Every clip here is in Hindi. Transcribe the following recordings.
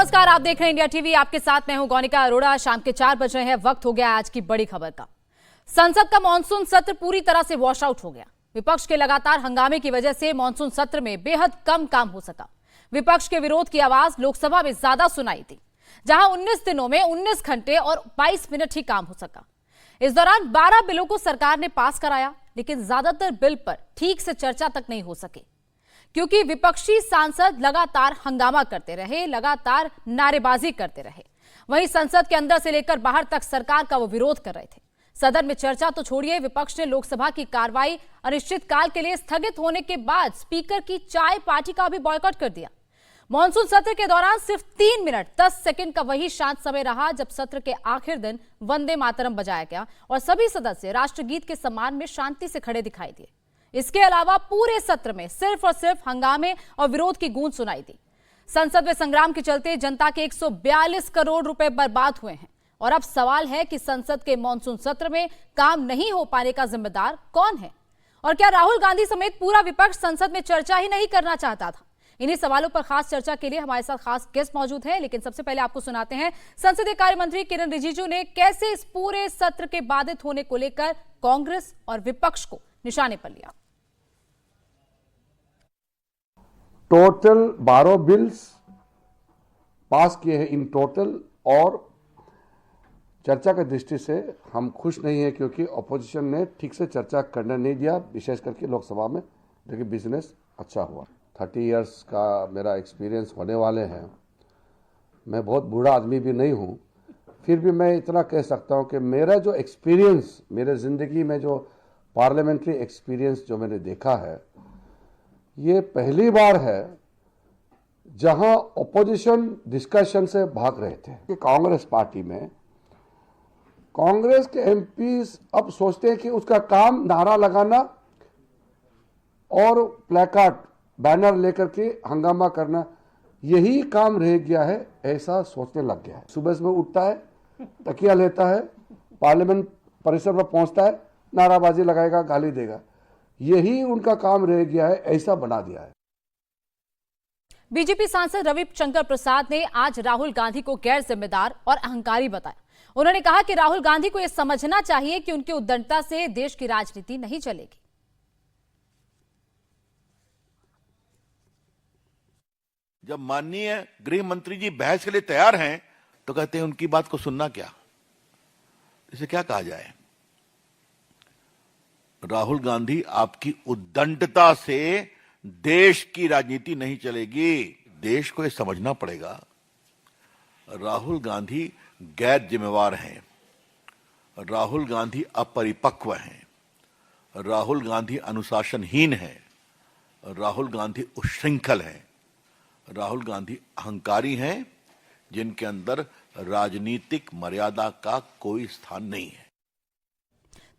नमस्कार, आप देख रहे हैं इंडिया टीवी। आपके साथ मैं हूं गौनिका अरोड़ा। शाम के 4 बज रहे हैं, वक्त हो गया आज की बड़ी खबर का। संसद का मानसून सत्र पूरी तरह से वॉश आउट हो गया। विपक्ष के लगातार हंगामे की वजह से मानसून सत्र में बेहद कम काम हो सका। विपक्ष के विरोध की आवाज लोकसभा में ज्यादा सुनाई दी, जहां 19 दिनों में 19 घंटे और 22 मिनट ही काम हो सका। इस दौरान 12 बिलों को सरकार ने पास कराया, लेकिन ज्यादातर बिल पर ठीक से चर्चा तक नहीं हो सके, क्योंकि विपक्षी सांसद लगातार हंगामा करते रहे, लगातार नारेबाजी करते रहे। वहीं संसद के अंदर से लेकर बाहर तक सरकार का वो विरोध कर रहे थे। सदन में चर्चा तो छोड़िए, विपक्ष ने लोकसभा की कार्रवाई अनिश्चितकाल के लिए स्थगित होने के बाद स्पीकर की चाय पार्टी का भी बॉयकॉट कर दिया। मॉनसून सत्र के दौरान सिर्फ 3 मिनट 10 सेकंड का वही शांत समय रहा, जब सत्र के आखिर दिन वंदे मातरम बजाया गया और सभी सदस्य राष्ट्रगीत के सम्मान में शांति से खड़े दिखाई दिए। इसके अलावा पूरे सत्र में सिर्फ और सिर्फ हंगामे और विरोध की गूंज सुनाई दी। संसद में संग्राम के चलते जनता के 142 करोड़ रुपए बर्बाद हुए हैं और अब सवाल है कि संसद के मानसून सत्र में काम नहीं हो पाने का जिम्मेदार कौन है, और क्या राहुल गांधी समेत पूरा विपक्ष संसद में चर्चा ही नहीं करना चाहता था? इन्हीं सवालों पर खास चर्चा के लिए हमारे साथ खास गेस्ट मौजूद हैं, लेकिन सबसे पहले आपको सुनाते हैं संसदीय कार्य मंत्री किरण रिजिजू ने कैसे इस पूरे सत्र के बाधित होने को लेकर कांग्रेस और विपक्ष को निशाने पर लिया। टोटल 12 बिल्स पास किए हैं इन टोटल, और चर्चा की दृष्टि से हम खुश नहीं है, क्योंकि अपोजिशन ने ठीक से चर्चा करने नहीं दिया, विशेष करके लोकसभा में। लेकिन बिजनेस अच्छा हुआ। 30 इयर्स का मेरा एक्सपीरियंस होने वाले हैं। मैं बहुत बूढ़ा आदमी भी नहीं हूँ, फिर भी मैं इतना कह सकता हूँ कि मेरा जो एक्सपीरियंस, मेरे ज़िंदगी में जो पार्लियामेंट्री एक्सपीरियंस जो मैंने देखा है, ये पहली बार है जहां ओपोजिशन डिस्कशन से भाग रहे थे। कि कांग्रेस पार्टी में कांग्रेस के एमपीज अब सोचते हैं कि उसका काम नारा लगाना और प्लेकार्ड बैनर लेकर के हंगामा करना, यही काम रह गया है, ऐसा सोचने लग गया है। सुबह सुबह उठता है, तकिया लेता है, पार्लियामेंट परिसर में पहुंचता है, नाराबाजी लगाएगा, गाली देगा, यही उनका काम रह गया है, ऐसा बना दिया है। बीजेपी सांसद रविशंकर प्रसाद ने आज राहुल गांधी को गैर जिम्मेदार और अहंकारी बताया। उन्होंने कहा कि राहुल गांधी को यह समझना चाहिए कि उनकी उद्दंडता से देश की राजनीति नहीं चलेगी। जब माननीय गृह मंत्री जी बहस के लिए तैयार हैं, तो कहते हैं उनकी बात को सुनना क्या, इसे क्या कहा जाए। राहुल गांधी, आपकी उद्दंडता से देश की राजनीति नहीं चलेगी। देश को यह समझना पड़ेगा, राहुल गांधी गैर जिम्मेवार हैं, राहुल गांधी अपरिपक्व हैं, राहुल गांधी अनुशासनहीन हैं, राहुल गांधी उच्छृंखल हैं, राहुल गांधी अहंकारी हैं, जिनके अंदर राजनीतिक मर्यादा का कोई स्थान नहीं है।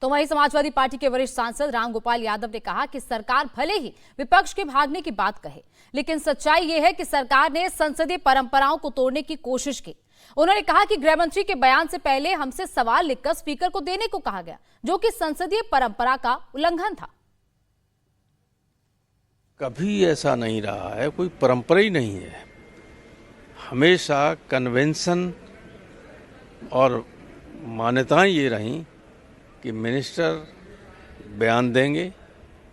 तो वहीं समाजवादी पार्टी के वरिष्ठ सांसद रामगोपाल यादव ने कहा कि सरकार भले ही विपक्ष के भागने की बात कहे, लेकिन सच्चाई यह है कि सरकार ने संसदीय परंपराओं को तोड़ने की कोशिश की। उन्होंने कहा कि गृह मंत्री के बयान से पहले हमसे सवाल लिखकर स्पीकर को देने को कहा गया, जो कि संसदीय परंपरा का उल्लंघन था। कभी ऐसा नहीं रहा है, कोई परंपरा ही नहीं है। हमेशा कन्वेंशन और मान्यताएं ये रहीं कि मिनिस्टर बयान देंगे,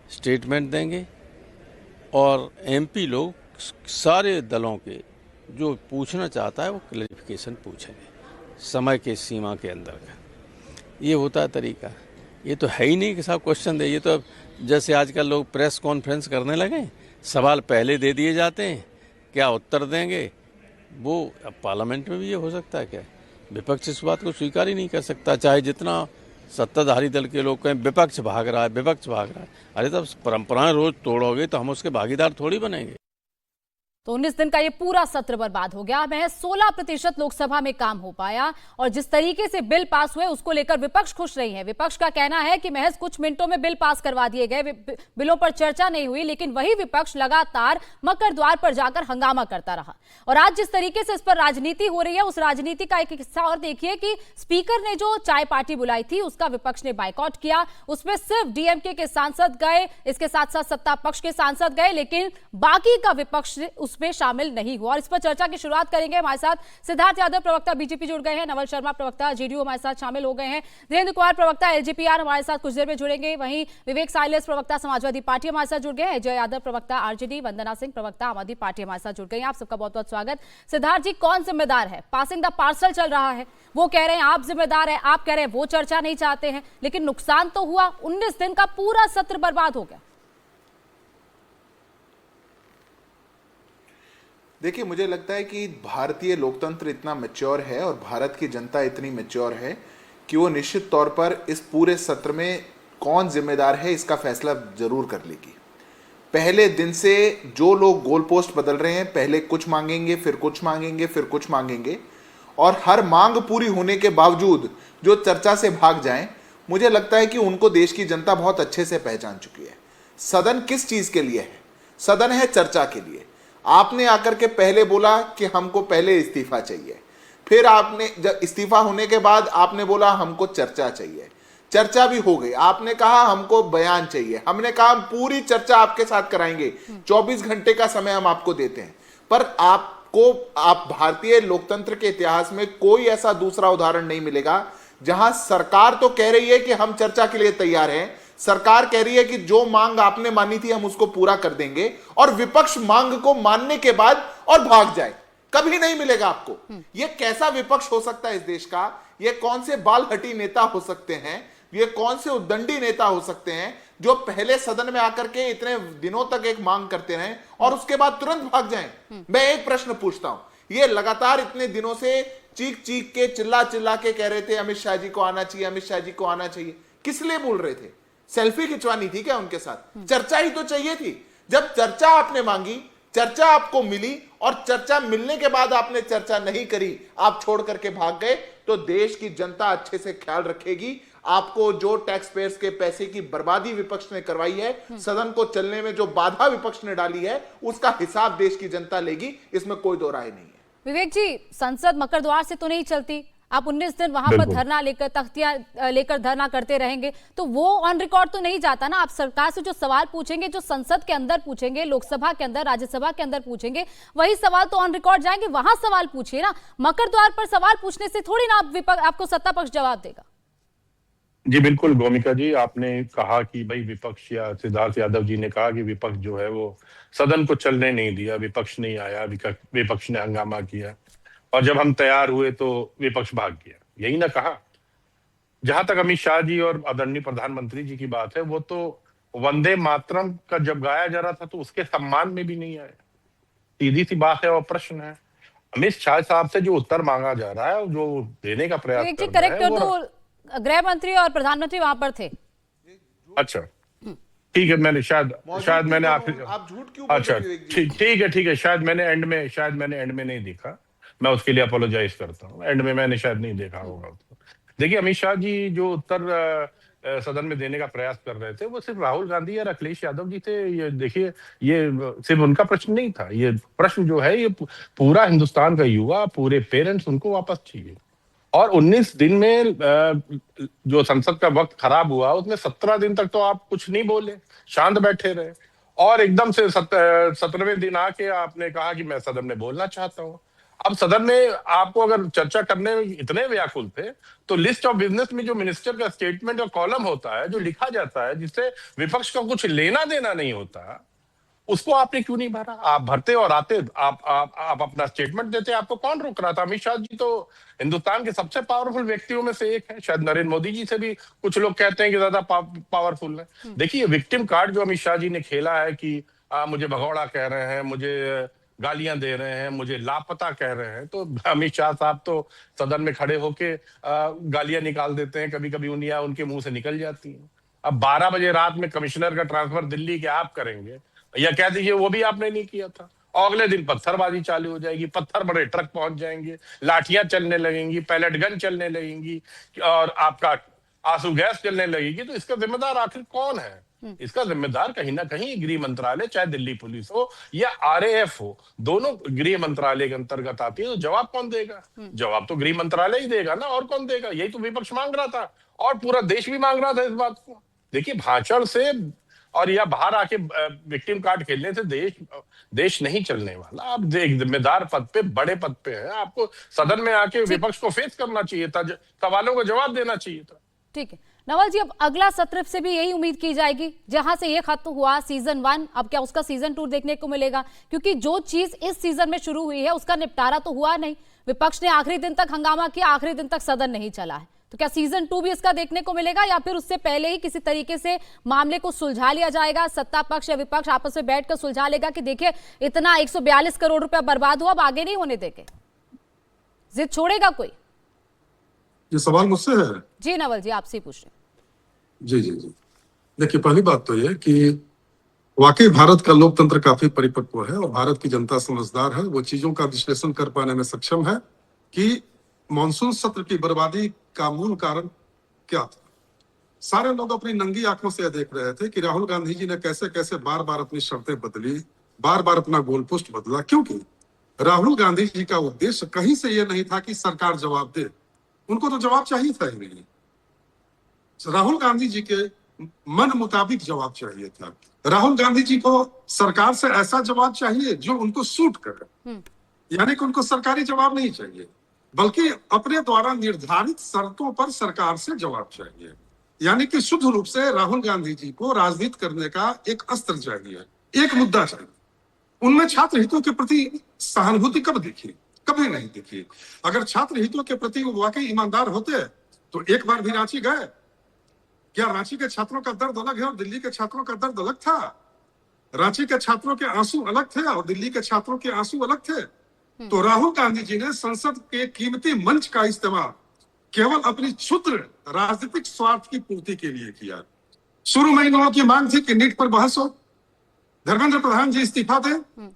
स्टेटमेंट देंगे, और एमपी लोग सारे दलों के जो पूछना चाहता है वो क्लैरिफिकेशन पूछेंगे समय के सीमा के अंदर का। ये होता है तरीका। ये तो है ही नहीं कि साहब क्वेश्चन दे। ये तो अब जैसे आजकल लोग प्रेस कॉन्फ्रेंस करने लगे, सवाल पहले दे दिए जाते हैं, क्या उत्तर देंगे वो। अब पार्लियामेंट में भी ये हो सकता है क्या? विपक्ष इस बात को स्वीकार ही नहीं कर सकता, चाहे जितना सत्ताधारी दल के लोग कहें विपक्ष भाग रहा है, विपक्ष भाग रहा है। अरे तब परंपराएं रोज तोड़ोगे तो हम उसके भागीदार थोड़ी बनेंगे। तो 19 दिन का ये पूरा सत्र बर्बाद हो गया। महज 16% लोकसभा में काम हो पाया, और जिस तरीके से बिल पास हुए उसको लेकर विपक्ष खुश नहीं है। विपक्ष का कहना है कि महज कुछ मिनटों में बिल पास करवा दिए गए, बिलों पर चर्चा नहीं हुई, लेकिन वही विपक्ष लगातार मकर द्वार पर जाकर हंगामा करता रहा। और आज जिस तरीके से इस पर राजनीति हो रही है, उस राजनीति का एक हिस्सा और देखिए कि स्पीकर ने जो चाय पार्टी बुलाई थी उसका विपक्ष ने बायकॉट किया। उसमें सिर्फ डीएमके के सांसद गए, इसके साथ साथ सत्ता पक्ष के सांसद गए, लेकिन बाकी का विपक्ष उसमें शामिल नहीं हुआ। और इस पर चर्चा की शुरुआत करेंगे। हमारे साथ सिद्धार्थ यादव प्रवक्ता बीजेपी जुड़ गए हैं, नवल शर्मा प्रवक्ता जेडीयू हमारे साथ शामिल हो गए हैं, धीरेन्द्र कुमार प्रवक्ता एलजेपीआर हमारे साथ कुछ देर में जुड़ेंगे, वहीं विवेक साइलेस प्रवक्ता समाजवादी पार्टी हमारे साथ जुड़ गए हैं, अजय यादव प्रवक्ता आरजेडी, वंदना सिंह प्रवक्ता आम आदमी पार्टी हमारे साथ जुड़ गई हैं। आप सबका बहुत बहुत स्वागत। सिद्धार्थ जी, कौन जिम्मेदार है? पासिंग द पार्सल चल रहा है, वो कह रहे हैं आप जिम्मेदार हैं, आप कह रहे हैं वो चर्चा नहीं चाहते हैं, लेकिन नुकसान तो हुआ, 19 दिन का पूरा सत्र बर्बाद हो गया। देखिए, मुझे लगता है कि भारतीय लोकतंत्र इतना मैच्योर है और भारत की जनता इतनी मैच्योर है कि वो निश्चित तौर पर इस पूरे सत्र में कौन जिम्मेदार है इसका फैसला जरूर कर लेगी। पहले दिन से जो लोग गोल पोस्ट बदल रहे हैं, पहले कुछ मांगेंगे, फिर कुछ मांगेंगे, फिर कुछ मांगेंगे, और हर मांग पूरी होने के बावजूद जो चर्चा से भाग जाएं, मुझे लगता है कि उनको देश की जनता बहुत अच्छे से पहचान चुकी है। सदन किस चीज के लिए है? सदन है चर्चा के लिए। आपने आकर के पहले बोला कि हमको पहले इस्तीफा चाहिए, फिर आपने जब इस्तीफा होने के बाद आपने बोला हमको चर्चा चाहिए, चर्चा भी हो गई, आपने कहा हमको बयान चाहिए, हमने कहा हम पूरी चर्चा आपके साथ कराएंगे, 24 घंटे का समय हम आपको देते हैं। पर आप भारतीय लोकतंत्र के इतिहास में कोई ऐसा दूसरा उदाहरण नहीं मिलेगा जहां सरकार तो कह रही है कि हम चर्चा के लिए तैयार हैं, सरकार कह रही है कि जो मांग आपने मानी थी हम उसको पूरा कर देंगे, और विपक्ष मांग को मानने के बाद और भाग जाए। कभी नहीं मिलेगा आपको। यह कैसा विपक्ष हो सकता है इस देश का? ये कौन से बालहटी नेता हो सकते हैं, ये कौन से उद्दंडी नेता हो सकते हैं जो पहले सदन में आकर के इतने दिनों तक एक मांग करते रहें और उसके बाद तुरंत भाग जाएं? मैं एक प्रश्न पूछता हूं, ये लगातार इतने दिनों से चीख चीख के चिल्ला चिल्ला के कह रहे थे अमित शाह जी को आना चाहिए, अमित शाह जी को आना चाहिए, किस लिए बोल रहे थे? सेल्फी खिंचवानी थी क्या उनके साथ? चर्चा ही तो चाहिए थी। जब चर्चा आपने मांगी, चर्चा आपको मिली, और चर्चा मिलने के बाद आपने चर्चा नहीं करी, आप छोड़ करके भाग गए, तो देश की जनता अच्छे से ख्याल रखेगी। आपको जो टैक्स पेयर्स के पैसे की बर्बादी विपक्ष ने करवाई है, सदन को चलने में जो बाधा विपक्ष ने डाली है, उसका हिसाब देश की जनता लेगी, इसमें कोई दो राय नहीं है। विवेक जी, संसद मकर द्वार से तो नहीं चलती, आप 19 दिन वहां पर धरना लेकर, तख्तियां लेकर धरना करते रहेंगे, तो वो ऑन रिकॉर्ड तो नहीं जाता ना। आप सरकार से जो सवाल पूछेंगे, जो संसद के अंदर पूछेंगे, लोकसभा के अंदर, राज्यसभा के अंदर पूछेंगे, वही सवाल तो ऑन रिकॉर्ड जाएंगे, वहां सवाल पूछिए ना। मकर द्वार पर सवाल पूछने से थोड़ी ना आपको सत्ता पक्ष जवाब देगा। जी बिल्कुल गोमिका जी, आपने कहा कि भाई विपक्ष, या सिद्धार्थ यादव जी ने कहा कि विपक्ष जो है वो सदन को चलने नहीं दिया, विपक्ष नहीं आया, विपक्ष ने हंगामा किया, और जब हम तैयार हुए तो विपक्ष भाग गया, यही ना कहा। जहां तक अमित शाह जी और आदरणीय प्रधानमंत्री जी की बात है, वो तो वंदे मातरम का जब गाया जा रहा था तो उसके सम्मान में भी नहीं आए। सीधी सी बात है और प्रश्न है, अमित शाह साहब से जो उत्तर मांगा जा रहा है, जो देने का प्रयास कर रहा करेक्ट है, कर दो, गृह मंत्री और प्रधानमंत्री वहां पर थे। अच्छा ठीक है, मैंने शायद मैंने आप झूठ क्यों बोल अच्छा रहे हैं? ठीक है, शायद मैंने एंड में नहीं देखा, मैं उसके लिए अपोलोजाइज करता हूँ, एंड में मैंने शायद नहीं देखा होगा उसको। देखिए, अमित शाह जी जो उत्तर सदन में देने का प्रयास कर रहे थे, वो सिर्फ राहुल गांधी या अखिलेश यादव जी थे। ये देखिए, ये सिर्फ उनका प्रश्न नहीं था, ये प्रश्न जो है ये पूरा हिंदुस्तान का युवा, पूरे पेरेंट्स, उनको वापस चाहिए। और 19 दिन में जो संसद का वक्त खराब हुआ, उसमें 17 दिन तक तो आप कुछ नहीं बोले, शांत बैठे रहे, और एकदम से 17वें दिन आके आपने कहा कि मैं सदन में बोलना चाहता हूं। अब सदन में आपको अगर चर्चा करने में इतने व्याकुल थे, तो लिस्ट ऑफ बिजनेस में जो मिनिस्टर का स्टेटमेंट और कॉलम होता है, जो लिखा जाता है, जिससे विपक्ष का कुछ लेना देना नहीं होता, उसको आपने क्यों नहीं भरा? आप भरते और आते, आप अपना स्टेटमेंट देते, आपको कौन रोक रहा था? अमित शाह जी तो हिंदुस्तान के सबसे पावरफुल व्यक्तियों में से एक है, शायद नरेंद्र मोदी जी से भी कुछ लोग कहते हैं कि ज्यादा पावरफुल है। देखिए, विक्टिम कार्ड जो अमित शाह जी ने खेला है कि मुझे भगौड़ा कह रहे हैं, मुझे गालियां दे रहे हैं, मुझे लापता कह रहे हैं, तो अमित शाह साहब तो सदन में खड़े होके गालियां निकाल देते हैं, कभी कभी उनके मुंह से निकल जाती हैं। अब 12 बजे रात में कमिश्नर का ट्रांसफर दिल्ली के आप करेंगे, या कह दीजिए वो भी आपने नहीं किया था, और अगले दिन पत्थरबाजी चालू हो जाएगी, पत्थर बड़े ट्रक पहुंच जाएंगे, लाठियां चलने लगेंगी, पैलेट गन चलने लगेंगी, और आपका आंसू गैस चलने लगेगी। तो इसका जिम्मेदार आखिर कौन है? इसका जिम्मेदार कहीं ना कहीं गृह मंत्रालय, चाहे दिल्ली पुलिस हो या आरएएफ हो, दोनों गृह मंत्रालय के अंतर्गत आती है। तो जवाब कौन देगा? जवाब तो गृह मंत्रालय ही देगा ना, और कौन देगा? यही तो विपक्ष मांग रहा था, और पूरा देश भी मांग रहा था इस बात को। देखिए, भाषण से और या बाहर आके विक्टिम कार्ड खेलने से देश नहीं चलने वाला। आप एक जिम्मेदार पद पे, बड़े पद पे है, आपको सदन में आके विपक्ष को फेस करना चाहिए था, सवालों को जवाब देना चाहिए था। ठीक है नवल जी, अब अगला सत्र से भी यही उम्मीद की जाएगी, जहां से ये खत्म हुआ सीजन 1, अब क्या उसका सीजन 2 देखने को मिलेगा? क्योंकि जो चीज इस सीजन में शुरू हुई है उसका निपटारा तो हुआ नहीं, विपक्ष ने आखिरी दिन तक हंगामा किया, आखिरी दिन तक सदन नहीं चला है। तो क्या सीजन 2 भी इसका देखने को मिलेगा, या फिर उससे पहले ही किसी तरीके से मामले को सुलझा लिया जाएगा, सत्ता पक्ष या विपक्ष आपस में बैठकर सुलझा लेगा कि देखिए इतना 142 करोड़ रुपया बर्बाद हुआ, अब आगे नहीं होने देंगे? जिद छोड़ेगा कोई? ये सवाल मुझसे है? जी नवल जी, आपसे ही पूछ रहे। जी जी जी, देखिए पहली बात तो ये कि वाकई भारत का लोकतंत्र काफी परिपक्व है और भारत की जनता समझदार है, वो चीजों का विश्लेषण कर पाने में सक्षम है कि मॉनसून सत्र की बर्बादी का मूल कारण क्या था। सारे लोग अपनी नंगी आंखों से देख रहे थे कि राहुल गांधी जी ने कैसे कैसे बार बार अपनी शर्तें बदली, बार बार अपना गोल पोस्ट बदला, क्योंकि राहुल गांधी जी का उद्देश्य कहीं से यह नहीं था कि सरकार जवाब दे, उनको तो जवाब चाहिए था ही नहीं। राहुल गांधी जी के मन मुताबिक जवाब चाहिए था। राहुल गांधी जी को सरकार से ऐसा जवाब चाहिए जो उनको सूट करे, यानी कि उनको सरकारी जवाब नहीं चाहिए, बल्कि अपने द्वारा निर्धारित शर्तों पर सरकार से जवाब चाहिए। यानी कि शुद्ध रूप से राहुल गांधी जी को राजनीति करने का एक अस्त्र चाहिए, एक मुद्दा चाहिए। उनमें छात्र हितों के प्रति सहानुभूति कब दिखी? कभी नहीं दिखी। अगर छात्र हितों के प्रति वो वाकई ईमानदार होते तो एक बार भी रांची गए? क्या रांची के छात्रों का दर्द अलग है और दिल्ली के छात्रों का दर्द अलग था? रांची के छात्रों के आंसू अलग थे और दिल्ली के छात्रों के आंसू अलग थे। तो राहुल गांधी जी ने संसद के कीमती मंच का इस्तेमाल केवल अपनी क्षुद्र राजनीतिक स्वार्थ की पूर्ति के लिए किया। शुरू में इन लोगों की मांग थी कि नीट पर बहस हो, धर्मेंद्र प्रधान जी इस्तीफा दें।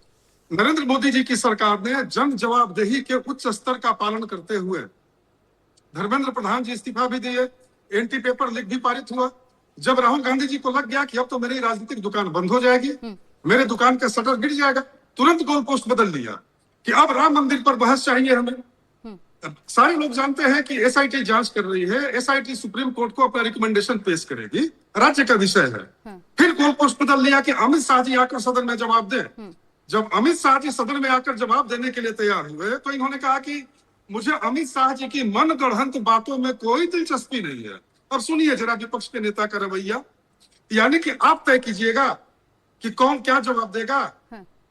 नरेंद्र मोदी जी की सरकार ने जन जवाबदेही के उच्च स्तर का पालन करते हुए धर्मेंद्र प्रधान जी इस्तीफा भी दिए, एंटी पेपर लीक भी पारित हुआ। जब राहुल गांधी जी को लग गया कि अब तो मेरी राजनीतिक दुकान बंद हो जाएगी, मेरे दुकान का शटर गिर जाएगा, तुरंत गोल पोस्ट बदल लिया कि अब राम मंदिर पर बहस चाहिए हमें। सारे लोग जानते हैं कि एसआईटी जांच कर रही है, एसआईटी सुप्रीम कोर्ट को अपना रिकमेंडेशन पेश करेगी, राज्य का विषय है। फिर गोल पोस्ट बदल लिया कि अमित शाह जी आकर सदन में जवाब दें। जब अमित शाह जी सदन में आकर जवाब देने के लिए तैयार हुए तो इन्होंने कहा कि मुझे अमित शाह जी की मन गढ़ंत बातों में कोई दिलचस्पी नहीं है। और सुनिए जरा विपक्ष के नेता का रवैया, यानी कि आप तय कीजिएगा कि कौन क्या जवाब देगा,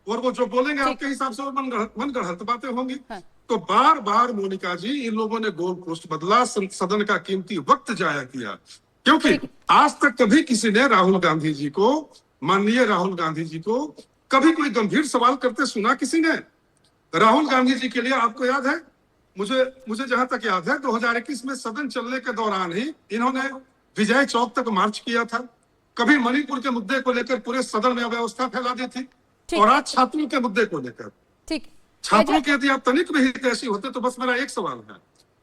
और वो जो बोलेंगे आपके हिसाब से वो मन गढ़ंत बातें होंगी। तो बार बार मोनिका जी इन लोगों ने गोल पोस्ट बदला, सदन का कीमती वक्त जाया किया, क्योंकि आज तक कभी किसी ने राहुल गांधी जी को, माननीय राहुल गांधी जी को कभी कोई गंभीर सवाल करते सुना किसी ने? राहुल गांधी जी के लिए आपको याद है, मुझे जहां तक याद है 2021 में सदन चलने के दौरान ही इन्होंने विजय चौक तक मार्च किया था। कभी मणिपुर के मुद्दे को लेकर पूरे सदन में अव्यवस्था फैला दी थी, और आज छात्रों के मुद्दे को लेकर, छात्रों के यदि आप तनिक भी हितैषी होते तो बस मेरा एक सवाल है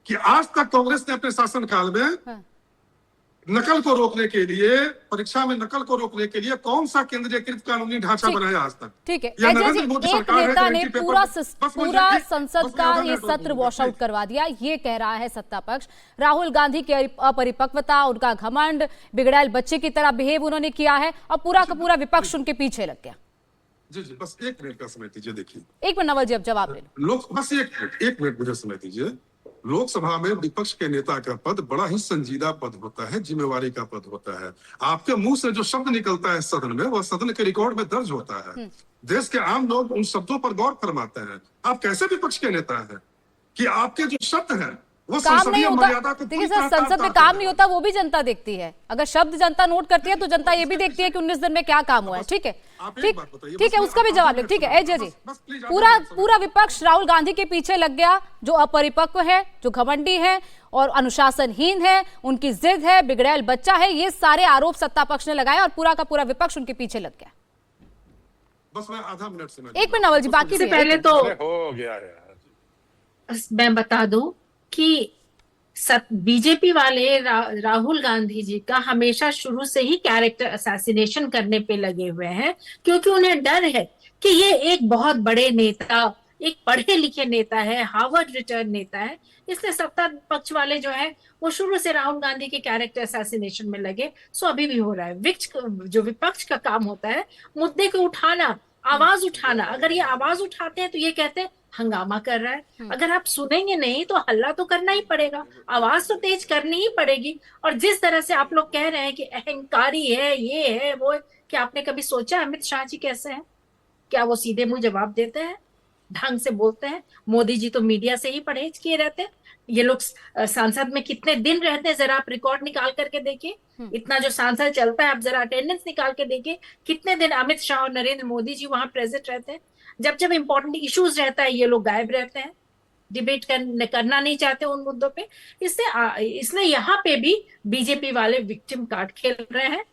कि आज तक कांग्रेस ने अपने शासनकाल में नकल को रोकने के लिए, परीक्षा में नकल को रोकने के लिए कौन सा केंद्रीयकृत कानूनी ढांचा बनाया आज तक? ठीक है, या नरेंद्र मोदी एक सरकार नेता है ने जो पूरा पेपर- संसद का ये सत्र वॉश आउट करवा दिया। ये कह रहा है सत्ता पक्ष, राहुल गांधी की अपरिपक्वता, उनका घमंड, बिगड़ैल बच्चे की तरह बिहेव उन्होंने किया है, और पूरा का पूरा विपक्ष उनके पीछे लग गया। जी जी, बस एक मिनट का समय दीजिए। देखिए एक मिनट नवल जी, अब जवाब ले लो। बस एक मिनट मुझे समय दीजिए। लोकसभा में विपक्ष के नेता का पद बड़ा ही संजीदा पद होता है, जिम्मेवारी का पद होता है। आपके मुंह से जो शब्द निकलता है सदन में, वह सदन के रिकॉर्ड में दर्ज होता है। देश के आम लोग उन शब्दों पर गौर फरमाते हैं। आप कैसे विपक्ष के नेता हैं कि आपके जो शब्द है वो काम नहीं संसदीय मर्यादा होता। को देखिए सर, संसद में काम नहीं होता, वो भी जनता देखती है। अगर शब्द जनता नोट करती है तो जनता ये भी देखती है कि 19 दिन में क्या काम हुआ है। ठीक है, ठीक है, उसका भी जवाब ले। ठीक है, अजय जी, पूरा विपक्ष राहुल गांधी के पीछे लग गया, जो अपरिपक्व है, जो घमंडी है और अनुशासनहीन है, उनकी जिद है, बिगड़ैल बच्चा है, ये सारे आरोप सत्ता पक्ष ने लगाए और पूरा का पूरा विपक्ष उनके पीछे लग गया। बस मैं आधा मिनट से एक मिनट नवल जी, बाकी से पहले तो हो गया यार, मैं बता दूं कि बीजेपी वाले राहुल गांधी जी का हमेशा शुरू से ही कैरेक्टर असैसिनेशन करने पे लगे हुए हैं, क्योंकि उन्हें डर है कि ये एक बहुत बड़े नेता एक पढ़े लिखे नेता है, हार्वर्ड रिटर्न नेता है, इसलिए सत्ता पक्ष वाले जो है वो शुरू से राहुल गांधी के कैरेक्टर असैसिनेशन में लगे। सो अभी भी हो रहा है। जो विपक्ष का काम होता है मुद्दे को उठाना, आवाज उठाना। अगर ये आवाज उठाते हैं तो ये कहते हैं हंगामा कर रहा है। अगर आप सुनेंगे नहीं तो हल्ला तो करना ही पड़ेगा, आवाज तो तेज करनी ही पड़ेगी। और जिस तरह से आप लोग कह रहे हैं कि अहंकारी है, ये है वो है, क्या आपने कभी सोचा अमित शाह जी कैसे हैं? क्या वो सीधे मुंह जवाब देते हैं, ढंग से बोलते हैं? मोदी जी तो मीडिया से ही परहेज किए रहते हैं। ये लोग सांसद में कितने दिन रहते हैं, जरा आप रिकॉर्ड निकाल करके देखिए। इतना जो सांसद चलता है, आप जरा अटेंडेंस निकाल के देखिए, कितने दिन अमित शाह और नरेंद्र मोदी जी वहां प्रेजेंट रहते हैं। जब जब इंपॉर्टेंट इश्यूज रहता है ये लोग गायब रहते हैं, डिबेट करना नहीं चाहते उन मुद्दों पे। इसलिए यहाँ पे भी बीजेपी वाले विक्टिम कार्ड खेल रहे हैं।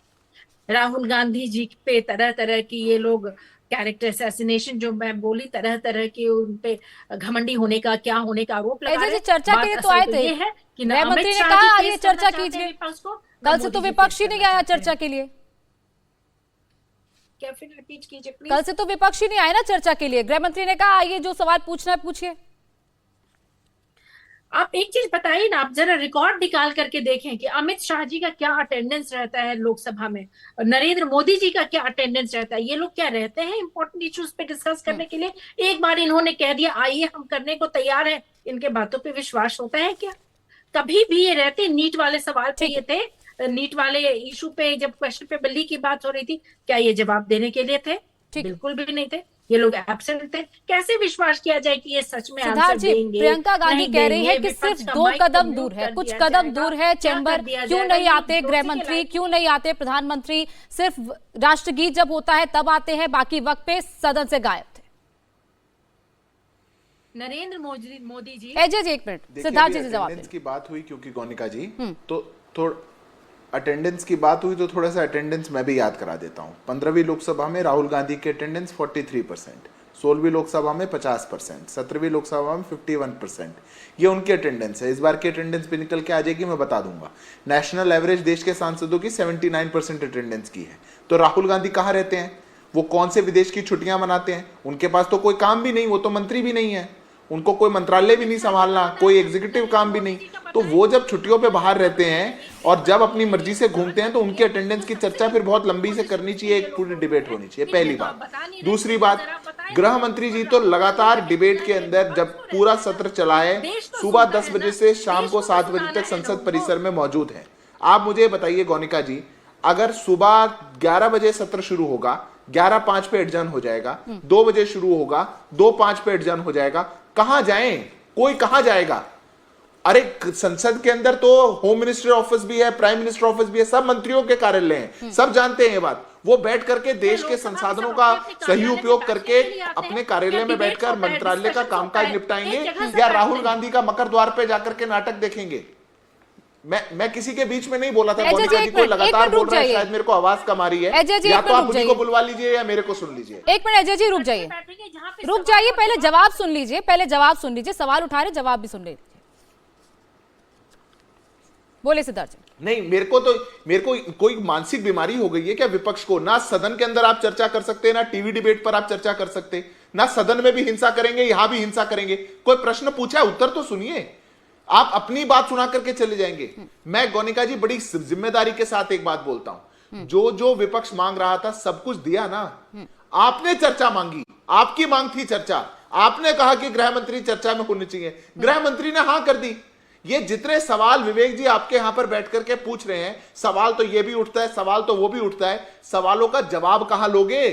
राहुल गांधी जी पे तरह तरह की ये लोग कैरेक्टर असैसिनेशन जो मैं बोली, तरह तरह के उन पे घमंडी होने का, क्या होने का आरोप लगा रहे हैं। चर्चा के लिए तो आए थे, ये है कि गृह मंत्री ने कहा आइए चर्चा कीजिए। कल से तो विपक्ष ही नहीं आया चर्चा के लिए। क्या फिर रिपीट कीजिए प्लीज। कल से तो विपक्ष ही नहीं आए ना चर्चा के लिए। गृह मंत्री ने कहा आइए जो सवाल पूछना है पूछिए। आप एक चीज बताइए ना, आप जरा रिकॉर्ड निकाल करके देखें कि अमित शाह जी का क्या अटेंडेंस रहता है लोकसभा में, नरेंद्र मोदी जी का क्या अटेंडेंस रहता है। ये लोग क्या रहते हैं इंपॉर्टेंट इश्यूज पे डिस्कस करने के लिए? एक बार इन्होंने कह दिया आइए हम करने को तैयार हैं, इनके बातों पे विश्वास होता है क्या? कभी भी ये रहते? नीट वाले सवाल पे ये थे, नीट वाले इशू पे जब क्वेश्चन पे बल्ली की बात हो रही थी, क्या ये जवाब देने के लिए थे? बिल्कुल भी नहीं थे। ये लोग एब्सेंट थे। कैसे विश्वास किया जाए कि ये सच में आंसर देंगे? प्रियंका गांधी कह रही है कि सिर्फ 2 कदम दूर है, कुछ कदम दूर है चैम्बर। क्यों नहीं आते गृह मंत्री, क्यों नहीं आते प्रधानमंत्री? सिर्फ राष्ट्रगीत जब होता है तब आते हैं, बाकी वक्त पे सदन से गायब थे। नरेंद्र मोदी जी। अजय जी एक मिनट, सिद्धार्थ जी से जवाब की बात हुई क्योंकि गोनिका जी तो थोड़ा अटेंडेंस की बात हुई तो थोड़ा सा अटेंडेंस मैं भी याद करा देता हूं। 15वीं लोकसभा में राहुल गांधी की अटेंडेंस 43%, 16वीं लोकसभा में 50%, 17वीं लोकसभा में 51%। ये उनकी अटेंडेंस है। इस बार की अटेंडेंस भी निकल के आ जाएगी, मैं बता दूंगा। नेशनल एवरेज देश के सांसदों की 79% अटेंडेंस की है। तो राहुल गांधी कहाँ रहते हैं? वो कौन से विदेश की छुट्टियां मनाते हैं? उनके पास तो कोई काम भी नहीं, वो तो मंत्री भी नहीं है, उनको कोई मंत्रालय भी नहीं संभालना, कोई एग्जीक्यूटिव काम भी नहीं। तो वो जब छुट्टियों पे बाहर रहते हैं और जब अपनी मर्जी से घूमते हैं तो उनकी अटेंडेंस की चर्चा फिर बहुत लंबी से करनी चाहिए, एक पूरी डिबेट होनी चाहिए, पहली बात। दूसरी बात, गृह मंत्री जी तो लगातार डिबेट के अंदर जब पूरा सत्र चला है, सुबह 10 बजे से शाम को 7 बजे तक संसद परिसर में मौजूद है। आप मुझे बताइए गोनिका जी, अगर सुबह 11 बजे सत्र शुरू होगा, 11:05 पे एडजर्न हो जाएगा, 2 बजे शुरू होगा, 2:05 पे एडजर्न हो जाएगा, कहां जाएं? कोई कहां जाएगा? अरे संसद के अंदर तो होम मिनिस्टर ऑफिस भी है, प्राइम मिनिस्टर ऑफिस भी है, सब मंत्रियों के कार्यालय हैं, सब जानते हैं ये बात। वो बैठ करके देश के संसाधनों का सही उपयोग करके अपने कार्यालय में बैठकर मंत्रालय का कामकाज निपटाएंगे, या राहुल गांधी का मकर द्वार पे जाकर के नाटक देखेंगे? मैं किसी के बीच में नहीं बोला था। गोनिका जी को लगातार बोल रहा है, शायद मेरे को आवाज कम आ रही है, या तो आप उन्हीं को बुलवा लीजिए या मेरे को सुन लीजिए। एक मिनट अजय जी रुक जाइए, पहले जवाब सुन लीजिए, सवाल उठा रहे, जवाब भी सुन लीजिए। बोले सिद्धार्थ जी। नहीं, मेरे को कोई मानसिक बीमारी हो गई है क्या विपक्ष को? ना सदन के अंदर आप चर्चा कर सकते, ना टीवी डिबेट पर आप चर्चा कर सकते, ना सदन में भी हिंसा करेंगे, यहां भी हिंसा करेंगे। कोई प्रश्न पूछा है, उत्तर तो सुनिए। आप अपनी बात सुना करके चले जाएंगे। मैं गोनिका जी बड़ी जिम्मेदारी के साथ एक बात बोलता हूं, जो विपक्ष मांग रहा था सब कुछ दिया ना। आपने चर्चा मांगी, आपकी मांग थी चर्चा, आपने कहा कि गृह मंत्री चर्चा में होनी चाहिए, गृह मंत्री ने हां कर दी। ये जितने सवाल विवेक जी आपके यहां पर बैठ करके पूछ रहे हैं, सवाल तो ये भी उठता है, सवाल तो वो भी उठता है, सवालों का जवाब कहां लोगे?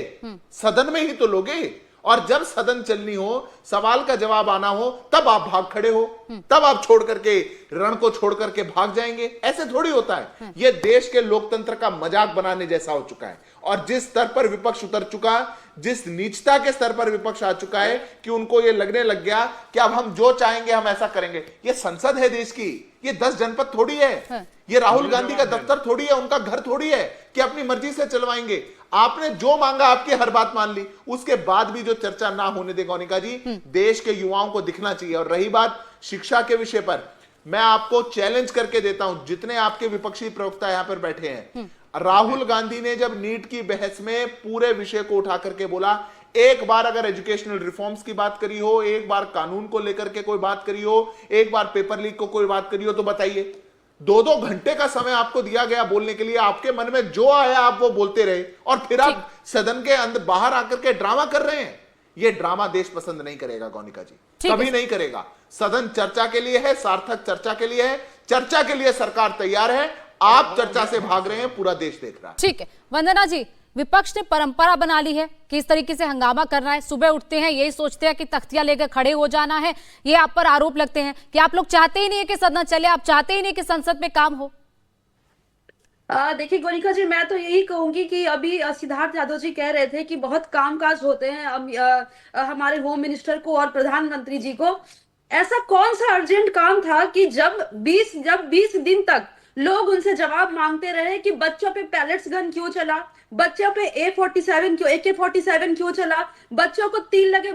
सदन में ही तो लोगे। और जब सदन चलनी हो, सवाल का जवाब आना हो, तब आप भाग खड़े हो, तब आप छोड़ करके रण को छोड़ करके भाग जाएंगे। ऐसे थोड़ी होता है। यह देश के लोकतंत्र का मजाक बनाने जैसा हो चुका है। और जिस स्तर पर विपक्ष उतर चुका, जिस नीचता के स्तर पर विपक्ष आ चुका है कि उनको यह लगने लग गया कि अब हम जो चाहेंगे हम ऐसा करेंगे। ये संसद है देश की, ये 10 जनपद थोड़ी है, ये राहुल गांधी का दफ्तर थोड़ी है, उनका घर थोड़ी है कि अपनी मर्जी से चलवाएंगे। आपने जो मांगा, आपकी हर बात मान ली, उसके बाद भी जो चर्चा ना होने दे गोनिका जी, देश के युवाओं को दिखना चाहिए। और रही बात शिक्षा के विषय पर, मैं आपको चैलेंज करके देता हूं, जितने आपके विपक्षी प्रवक्ता यहां पर बैठे हैं, राहुल गांधी ने जब नीट की बहस में पूरे विषय को उठा करके बोला एक बार अगर एजुकेशनल रिफॉर्म्स की बात करी हो, एक बार कानून को लेकर के कोई बात करी हो, एक बार पेपर लीक को कोई बात करी हो, तो बताइए। 2-2 घंटे का समय आपको दिया गया बोलने के लिए, आपके मन में जो आया आप वो बोलते रहे, और फिर आप सदन के अंदर बाहर आकर के ड्रामा कर रहे हैं। ये ड्रामा देश पसंद नहीं करेगा गोनिका जी, कभी नहीं करेगा। सदन चर्चा के लिए है, सार्थक चर्चा के लिए है, चर्चा के लिए सरकार तैयार है। आप चर्चा से भाग रहे हैं, पूरा देश देख रहा है। ठीक है वंदना जी, विपक्ष ने परंपरा बना ली है कि इस तरीके से हंगामा करना है। सुबह उठते हैं यही सोचते हैं कि तख्तियां लेकर खड़े हो जाना है। ये आप पर आरोप लगते हैं कि आप लोग चाहते ही नहीं है कि सदन चले, आप चाहते ही नहीं कि संसद में काम हो। देखिए गोनिका जी, मैं तो यही कहूंगी कि अभी सिद्धार्थ यादव जी कह रहे थे कि बहुत कामकाज होते हैं हमारे होम मिनिस्टर को और प्रधानमंत्री जी को। ऐसा कौन सा अर्जेंट काम था कि जब 20 दिन तक लोग उनसे जवाब मांगते रहे कि बच्चों पे पैलेट्स गन क्यों चला, बच्चों पे AK-47 क्यों चला, बच्चों को तीर लगे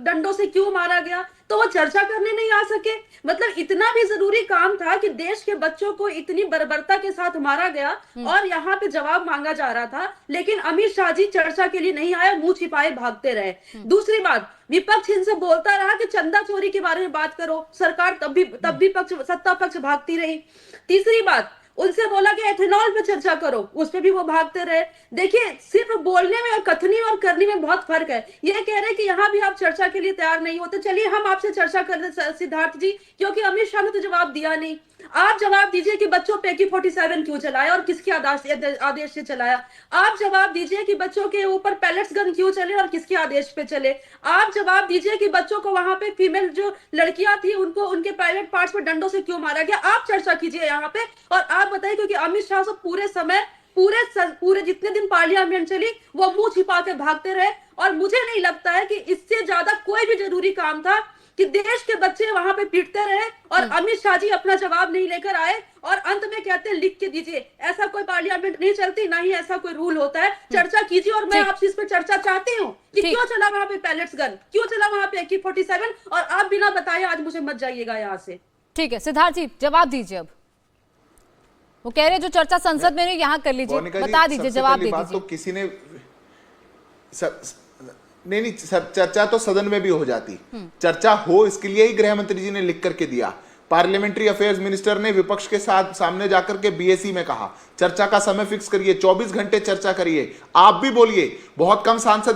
डंडों से क्यों मारा गया, तो वो चर्चा करने नहीं आ सके। मतलब इतना भी जरूरी काम था कि देश के बच्चों को इतनी बर्बरता के साथ मारा गया और यहाँ पे जवाब मांगा जा रहा था, लेकिन अमित शाह जी चर्चा के लिए नहीं आए, मुंह छिपाए भागते रहे। दूसरी बात, विपक्ष इनसे बोलता रहा कि चंदा चोरी के बारे में बात करो, सरकार तब भी सत्ता पक्ष भागती रही। तीसरी बात, उनसे बोला कि एथेनॉल पे चर्चा करो, उस पे भी वो भागते रहे। देखिए, सिर्फ बोलने में और कथनी और करनी में बहुत फर्क है। ये कह रहे हैं कि यहाँ भी आप चर्चा के लिए तैयार नहीं होते, चलिए हम आपसे चर्चा कर रहे सिद्धार्थ जी, क्योंकि अमित शाह ने तो जवाब दिया नहीं। आप जवाब दीजिए कि बच्चों पे AK-47 क्यों चलाया और किसके आदेश से चलाया। आप जवाब दीजिए कि बच्चों के ऊपर पैलेट्स गन क्यों चले और किसके आदेश पे चले। आप जवाब दीजिए कि बच्चों को वहां पे फीमेल जो लड़कियां थी उनको उनके प्राइवेट पार्ट्स पर डंडों से क्यों मारा गया। आप चर्चा कीजिए यहाँ पे, और आप बताइए, क्योंकि अमित शाह से पूरे समय पूरे जितने दिन पार्लियामेंट चली वो मुंह छिपा के भागते रहे। और मुझे नहीं लगता है कि इससे ज्यादा कोई भी जरूरी काम था कि देश के बच्चे वहां पे पीटते रहे और अमित शाह जी अपना जवाब नहीं लेकर आए और अंत में कहते हैं लिख के दीजिए। ऐसा कोई पार्लियामेंट नहीं चलती, ना ही ऐसा कोई रूल होता है। चर्चा कीजिए, और मैं आपसे इस पर चर्चा चाहती हूँ कि क्यों चला वहां पे पैलेट्स गन, क्यों चला वहां पे AK-47, और आप बिना बताए आज मुझे मत जाइएगा यहाँ से। ठीक है सिद्धार्थ जी, जवाब दीजिए। अब वो कह रहे जो चर्चा संसद में यहाँ कर लीजिए, बता दीजिए, जवाब दे दीजिए। तो किसी ने नहीं, चर्चा तो सदन में भी हो जाती। चर्चा हो इसके लिए ही गृह मंत्री जी ने लिख करके दिया। पार्लियामेंट्री अफेयर्स मिनिस्टर ने विपक्ष के साथ सामने जाकर के BSE में कहा चर्चा का समय फिक्स करिए, 24 घंटे चर्चा करिए। आप भी बोलिए, बहुत कम सांसद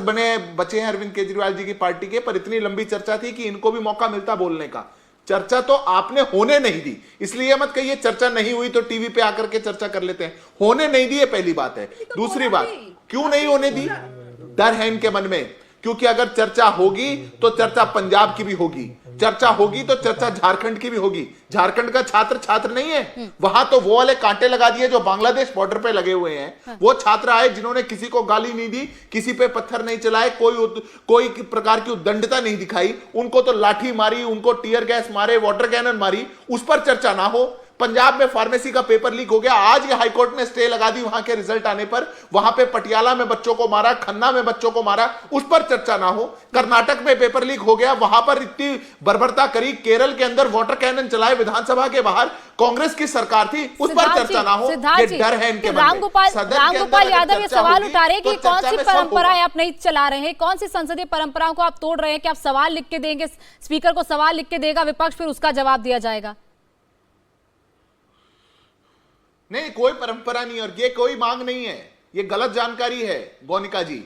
बचे हैं अरविंद केजरीवाल जी की पार्टी के, पर इतनी लंबी चर्चा थी कि इनको भी मौका मिलता बोलने का। चर्चा तो आपने होने नहीं दी, इसलिए मत कहिए चर्चा नहीं हुई तो टीवी पे आकर के चर्चा कर लेते हैं। होने नहीं दी, पहली बात है। दूसरी बात, क्यों नहीं होने दी? डर है इनके मन में, क्योंकि अगर चर्चा होगी तो चर्चा पंजाब की भी होगी, चर्चा होगी तो चर्चा झारखंड की भी होगी। झारखंड का छात्र नहीं है, वहां तो वो वाले कांटे लगा दिए जो बांग्लादेश बॉर्डर पे लगे हुए हैं। वो छात्र आए जिन्होंने किसी को गाली नहीं दी, किसी पे पत्थर नहीं चलाए, कोई प्रकार की उद्दंडता नहीं दिखाई। उनको तो लाठी मारी, उनको टीयर गैस मारे, वाटर कैनन मारी, उस पर चर्चा ना हो। पंजाब में फार्मेसी का पेपर लीक हो गया, आज ये हाईकोर्ट ने स्टे लगा दी वहां के रिजल्ट आने पर। वहां पे पटियाला में बच्चों को मारा, खन्ना में बच्चों को मारा, उस पर चर्चा ना हो। कर्नाटक में पेपर लीक हो गया, वहां पर इतनी बर्बरता करी, केरल के अंदर वाटर कैनन चलाए विधानसभा के बाहर, कांग्रेस की सरकार थी, उस पर चर्चा ना हो। ये डर है इनके मन में। रामगोपाल यादव ये सवाल उठा रहे कि कौन सी परंपराएं आप नहीं चला रहे हैं, कौन सी संसदीय परंपराओं को आप तोड़ रहे हैं कि आप सवाल लिख के देंगे, स्पीकर को सवाल लिख के देगा विपक्ष, फिर उसका जवाब दिया जाएगा। नहीं, कोई परंपरा नहीं और ये कोई मांग नहीं है, ये गलत जानकारी है गोनिका जी।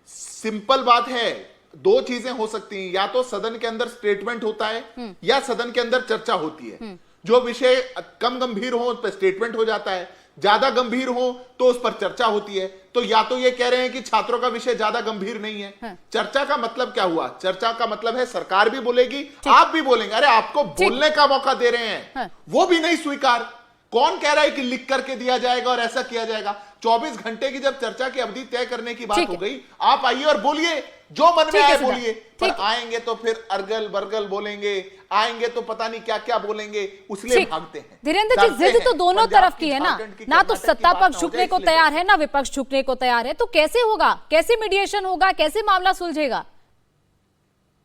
सिंपल बात है, दो चीजें हो सकती हैं, या तो सदन के अंदर स्टेटमेंट होता है या सदन के अंदर चर्चा होती है। जो विषय कम गंभीर हो उस पर स्टेटमेंट हो जाता है, ज्यादा गंभीर हो तो उस पर चर्चा होती है। तो या तो ये कह रहे हैं कि छात्रों का विषय ज्यादा गंभीर नहीं है। चर्चा का मतलब क्या हुआ? चर्चा का मतलब है सरकार भी बोलेगी, आप भी बोलेंगे। अरे आपको बोलने का मौका दे रहे हैं, वो भी नहीं स्वीकार। कौन कह रहा है कि लिख करके दिया जाएगा और ऐसा किया जाएगा? 24 घंटे की जब चर्चा की अवधि तय करने की बात हो गई, आप आइए और बोलिए, जो मन में आए बोलिए। पर आएंगे तो फिर अर्गल बर्गल बोलेंगे, आएंगे तो पता नहीं क्या क्या बोलेंगे, उसलिए भागते हैं। धीरेन्द्र जी, जिद तो दोनों तरफ की है ना तो सत्ता पक्ष झुकने को तैयार है, ना विपक्ष झुकने को तैयार है। तो कैसे होगा, कैसे मीडिएशन होगा, कैसे मामला सुलझेगा?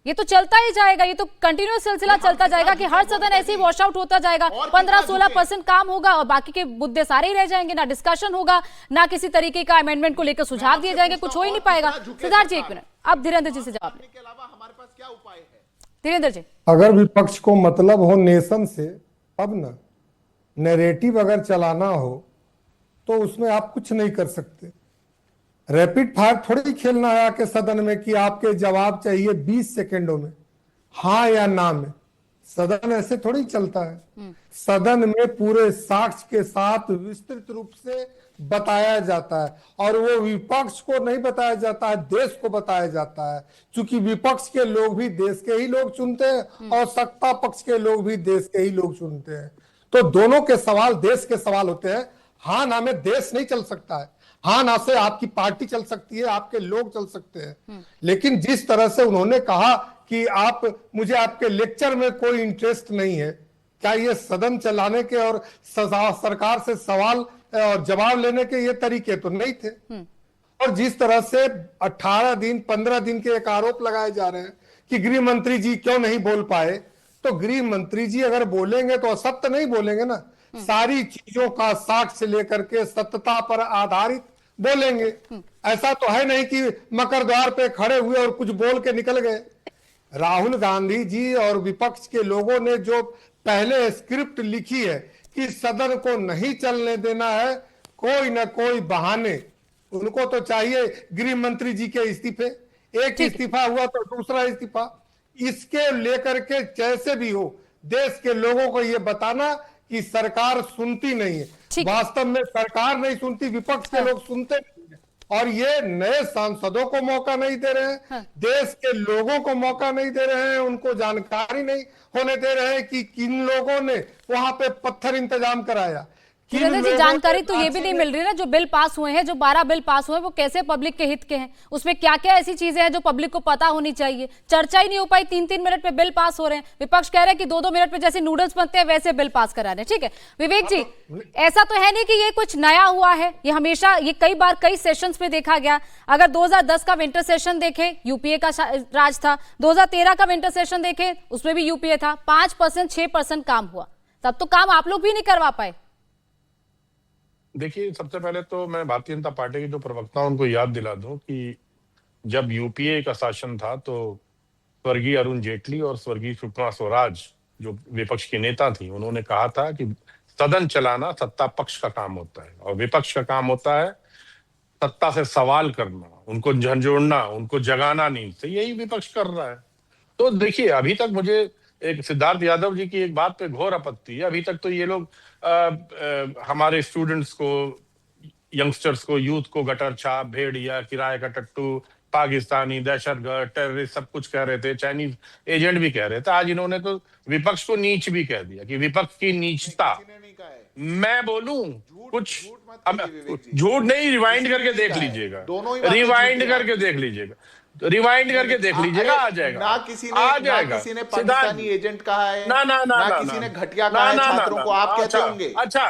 ये तो चलता ही जाएगा, ये तो कंटिन्यूअस सिलसिला चलता जाएगा कि हर सदन ऐसे ही वॉश आउट होता जाएगा। 15-16% काम होगा और बाकी के मुद्दे सारे ही रह जाएंगे, ना डिस्कशन होगा, ना किसी तरीके का अमेंडमेंट को लेकर सुझाव दिए जाएंगे, कुछ हो ही नहीं पाएगा। सिद्धार्थ जी 1 मिनट, अब धीरेन्द्र जी से जवाब लें। धीरेन्द्र जी, अगर विपक्ष को मतलब हो नेशन से, अब ना नैरेटिव अगर चलाना हो तो उसमें आप कुछ नहीं कर सकते। रैपिड फायर थोड़ी खेलना है आके सदन में कि आपके जवाब चाहिए 20 सेकेंडों में, हाँ या ना में। सदन ऐसे थोड़ी चलता है। सदन में पूरे साक्ष्य के साथ विस्तृत रूप से बताया जाता है, और वो विपक्ष को नहीं बताया जाता है, देश को बताया जाता है। क्योंकि विपक्ष के लोग भी देश के ही लोग चुनते हैं और सत्ता पक्ष के लोग भी देश के ही लोग चुनते हैं। तो दोनों के सवाल देश के सवाल होते हैं। हाँ ना में देश नहीं चल सकता है, हाँ ना से आपकी पार्टी चल सकती है, आपके लोग चल सकते हैं। लेकिन जिस तरह से उन्होंने कहा कि मुझे आपके लेक्चर में कोई इंटरेस्ट नहीं है, क्या ये सदन चलाने के और सरकार से सवाल और जवाब लेने के ये तरीके तो नहीं थे। और जिस तरह से 18 दिन 15 दिन के एक आरोप लगाए जा रहे हैं कि गृह मंत्री जी क्यों नहीं बोल पाए, तो गृह मंत्री जी अगर बोलेंगे तो असत्य नहीं बोलेंगे ना, सारी चीजों का साक्ष्य लेकर के सत्यता पर आधारित बोलेंगे। ऐसा तो है नहीं कि मकर द्वार पे खड़े हुए और कुछ बोल के निकल गए। राहुल गांधी जी और विपक्ष के लोगों ने जो पहले स्क्रिप्ट लिखी है कि सदन को नहीं चलने देना है, कोई ना कोई बहाने, उनको तो चाहिए गृह मंत्री जी के इस्तीफे, एक इस्तीफा हुआ तो दूसरा इस्तीफा, इसके लेकर के जैसे भी हो देश के लोगों को ये बताना कि सरकार सुनती नहीं है। वास्तव में सरकार नहीं सुनती, विपक्ष के लोग सुनते नहीं है, और ये नए सांसदों को मौका नहीं दे रहे हैं, देश के लोगों को मौका नहीं दे रहे हैं, उनको जानकारी नहीं होने दे रहे हैं कि किन लोगों ने वहां पे पत्थर इंतजाम कराया। धीरेन्द्र जी, जानकारी तो ये भी नहीं मिल रही ना, जो बिल पास हुए हैं, जो 12 बिल पास हुए हैं, वो कैसे पब्लिक के हित के हैं, उसमें क्या क्या ऐसी चीजें हैं जो पब्लिक को पता होनी चाहिए। चर्चा ही नहीं हो पाई, 3-3 मिनट पे बिल पास हो रहे हैं। विपक्ष कह रहे हैं कि 2-2 मिनट पे जैसे नूडल्स बनते हैं वैसे बिल पास करा रहे हैं। ठीक है विवेक जी, ऐसा तो है नहीं कि ये कुछ नया हुआ है, ये हमेशा, ये कई बार कई सेशंस में देखा गया। अगर 2010 का विंटर सेशन देखें, यूपीए का राज था, 2013 का विंटर सेशन देखें, उसमें भी यूपीए था, 5% 6% काम हुआ, तब तो काम आप लोग भी नहीं करवा पाए। देखिए, सबसे पहले तो मैं भारतीय जनता पार्टी के जो प्रवक्ता उनको याद दिला दूं कि जब यूपीए का शासन था तो स्वर्गीय अरुण जेटली और स्वर्गीय सुषमा स्वराज जो विपक्ष की नेता थी, उन्होंने कहा था कि सदन चलाना सत्ता पक्ष का काम होता है और विपक्ष का काम होता है सत्ता से सवाल करना, उनको झंझोड़ना, उनको जगाना नींद से। यही विपक्ष कर रहा है। तो देखिए, अभी तक मुझे एक सिद्धार्थ यादव जी की एक बात पे घोर आपत्ति है। अभी तक तो ये लोग हमारे स्टूडेंट्स को, यंगस्टर्स को, यूथ को गटर छाप, भेड़िया, किराए का टट्टू, पाकिस्तानी, दहशतगर्द, टेररिस्ट सब कुछ कह रहे थे, चाइनीज एजेंट भी कह रहे थे। आज इन्होंने तो विपक्ष को नीच भी कह दिया कि विपक्ष की नीचता। मैं बोलूं कुछ, झूठ नहीं, रिवाइंड करके देख लीजिएगा, रिवाइंड करके देख लीजिएगा, रिवाइंड करके देख लीजिएगा, आ जाएगा। ना किसी ने पाकिस्तानी एजेंट कहा है, ना किसी ने घटिया कहा है छात्रों को। आप कहते होंगे, अच्छा,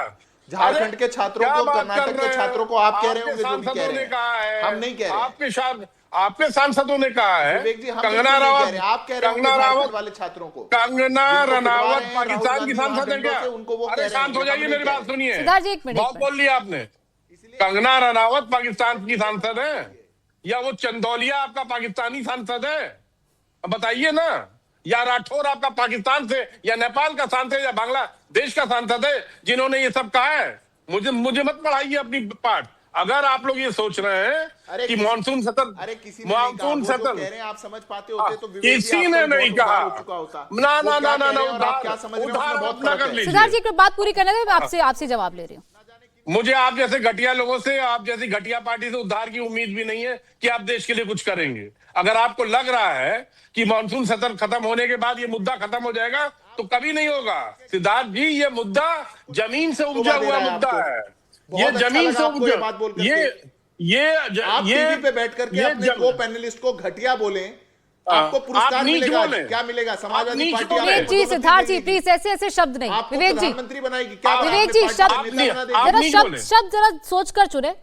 झारखंड के छात्रों को, कर्नाटक के छात्रों को आप कह रहे होंगे, जो भी कह रहे हैं, हम नहीं कह रहे। आपके सांसदों ने कहा है, कंगना रावत, आप कह रहे हैं झारखंड वाले छात्रों को। कंगना रनावत पाकिस्तान की सांसद है क्या? अरे शांत हो जाइए, मेरी बात सुनिए, बहुत बोल लिया आपने। कंगना रनावत पाकिस्तान की सांसद है या वो चंदौलिया आपका पाकिस्तानी सांसद है? बताइए ना। या राठौर आपका पाकिस्तान से या नेपाल का सांसद है या बांग्लादेश का सांसद है जिन्होंने ये सब कहा है? मुझे मत पढ़ाइए अपनी पाठ। अगर आप लोग ये सोच रहे हैं कि मानसून सत्र, मानसून सत्र कह रहे हैं, आप समझ पाते होते तो किसी ने नहीं कहा। ना ना ना ना ना, सिद्धार्थ जी की बात पूरी करने दें, आपसे जवाब ले रही हूँ। मुझे आप जैसे घटिया लोगों से, आप जैसी घटिया पार्टी से उद्धार की उम्मीद भी नहीं है कि आप देश के लिए कुछ करेंगे। अगर आपको लग रहा है कि मानसून सत्र खत्म होने के बाद ये मुद्दा खत्म हो जाएगा तो कभी नहीं होगा। सिद्धार्थ जी, ये मुद्दा जमीन से उपजा हुआ मुद्दा है। ये जमीन से उपजा, ये पे बैठ करके अपने को पैनलिस्ट को घटिया बोले, आपको पुरस्कार मिलेगा। क्या मिलेगा? समाजवादी पार्टी। विवेक जी, सिद्धार्थ जी, प्लीज ऐसे शब्द नहीं। विवेक जी, प्रधानमंत्री बनाएगी क्या? विवेक जी, शब्द जरा सोच कर चुने।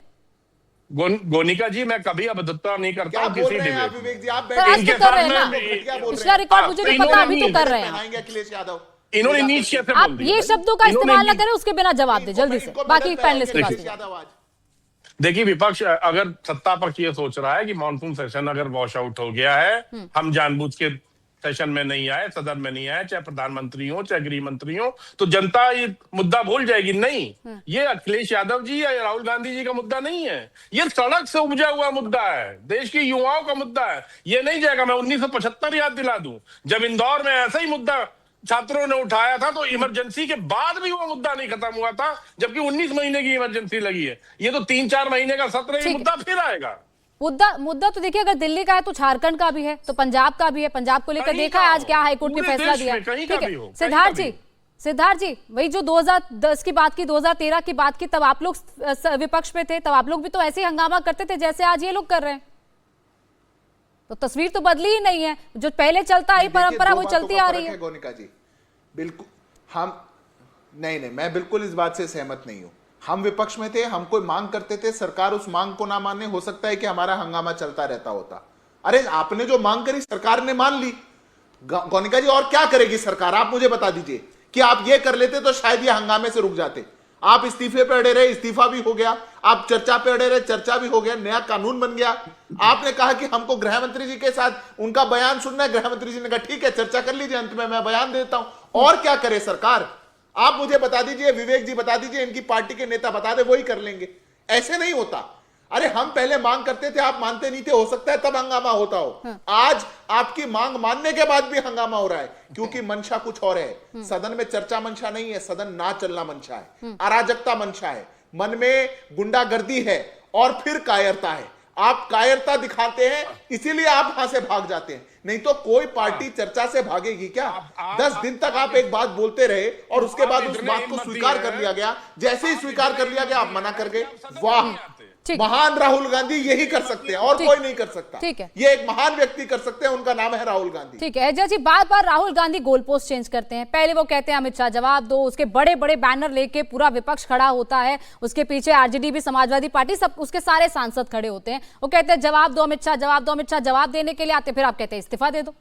गोनिका जी, मैं कभी अभद्रता नहीं करता क्या हूं बोल किसी रहे हैं आप डिबेट विवेक में। जी? आप पर आज बैठे तो कर रहे हैं ना, क्या बोल रहे पिछला हैं? रिकॉर्ड मुझे नहीं पता, अभी तो कर रहे हैं आप। पहनाएंगे अखिलेश यादव। इन्होंने नीच कैसे आप बोल दिया ये भाई? शब्दों का इन्होंने इस्तेमाल ना नीच- करें, उसके बिना जवाब दे जल्दी से, बाकी पैनलिस्ट के पास अखिलेश जाओ। यादव आज देखिए, विपक्ष अगर सत्ता पक्ष ये सोच रहा है कि मॉनसून सेशन अगर वॉश आउट हो गया है, हम जानबूझ के सेशन में नहीं आए, सदन में नहीं आए, चाहे प्रधानमंत्री हो चाहे गृह मंत्री हो, तो जनता ये मुद्दा भूल जाएगी। नहीं, ये अखिलेश यादव जी या राहुल गांधी जी का मुद्दा नहीं है, ये सड़क से उपजा हुआ मुद्दा है, देश के युवाओं का मुद्दा है। ये नहीं जाएगा। मैं 1975 याद दिला दूं, जब इंदौर में ऐसा ही मुद्दा छात्रों ने उठाया था, तो इमरजेंसी के बाद भी वो मुद्दा नहीं खत्म हुआ था, जबकि 19 महीने की इमरजेंसी लगी है। ये तो 3-4 महीने का सत्र है, ये मुद्दा फिर आएगा। मुद्दा तो देखिए, अगर दिल्ली का है तो झारखंड का भी है, तो पंजाब का भी है। पंजाब को लेकर कहीं देखा का है हो, आज क्या हाईकोर्ट ने पूरे फैसला देश दिया। में कहीं का ठीक भी है हो, कहीं सिद्धार्थ जी, वही जो 2010 की बात की, 2013 की बात की, तब आप लोग विपक्ष में थे, तब आप लोग भी तो ऐसे ही हंगामा करते थे जैसे आज ये लोग कर रहे हैं। तो तस्वीर तो बदली ही नहीं है, जो पहले चलता आई परंपरा वो चलती आ रही है। गोनिका जी, बिल्कुल हम नहीं, मैं बिल्कुल इस बात से सहमत नहीं हूं। हम विपक्ष में थे, हम कोई मांग करते थे, सरकार उस मांग को ना माने, हो सकता है कि हमारा हंगामा चलता रहता होता। अरे आपने जो मांग करी सरकार ने मान ली। गोनिका जी, और क्या करेगी सरकार? आप मुझे बता दीजिए कि आप ये कर लेते तो शायद ये हंगामे से रुक जाते। आप इस्तीफे पे अड़े रहे, इस्तीफा भी हो गया। आप चर्चा पे अड़े रहे, चर्चा भी हो गया, नया कानून बन गया। आपने कहा कि हमको गृह मंत्री जी के साथ उनका बयान सुनना है। गृह मंत्री जी ने कहा ठीक है, चर्चा कर लीजिए, अंत में मैं बयान देता हूं। और क्या करे सरकार? आप मुझे बता दीजिए, विवेक जी बता दीजिए, इनकी पार्टी के नेता बता दे, वही कर लेंगे। ऐसे नहीं होता। अरे हम पहले मांग करते थे, आप मानते नहीं थे, हो सकता है तब हंगामा होता हो। आज आपकी मांग मानने के बाद भी हंगामा हो रहा है, क्योंकि मंशा कुछ और है। सदन में चर्चा मंशा नहीं है, सदन ना चलना मंशा है, अराजकता मंशा है, मन में गुंडागर्दी है और फिर कायरता है। आप कायरता दिखाते हैं, इसीलिए आप वहां से भाग जाते हैं। नहीं तो कोई पार्टी चर्चा से भागेगी क्या? 10 दिन तक आप एक बात बोलते रहे और उसके बाद उस बात को स्वीकार कर लिया गया। जैसे ही स्वीकार कर लिया गया, आप मना कर गए। वाह, महान राहुल गांधी यही कर सकते हैं और कोई नहीं कर सकता। ठीक है, ये एक महान व्यक्ति कर सकते हैं, उनका नाम है राहुल गांधी। ठीक है एजाज जी, बार बार Rahul Gandhi goal post change करते हैं। पहले वो कहते हैं अमित शाह जवाब दो, उसके बड़े बड़े बैनर लेके पूरा विपक्ष खड़ा होता है, उसके पीछे आरजेडी भी, समाजवादी पार्टी, सब उसके सारे सांसद खड़े होते हैं। वो कहते हैं जवाब दो अमित शाह, जवाब दो अमित शाह। जवाब देने के लिए आते, फिर आप कहते हैं इस्तीफा दे दो।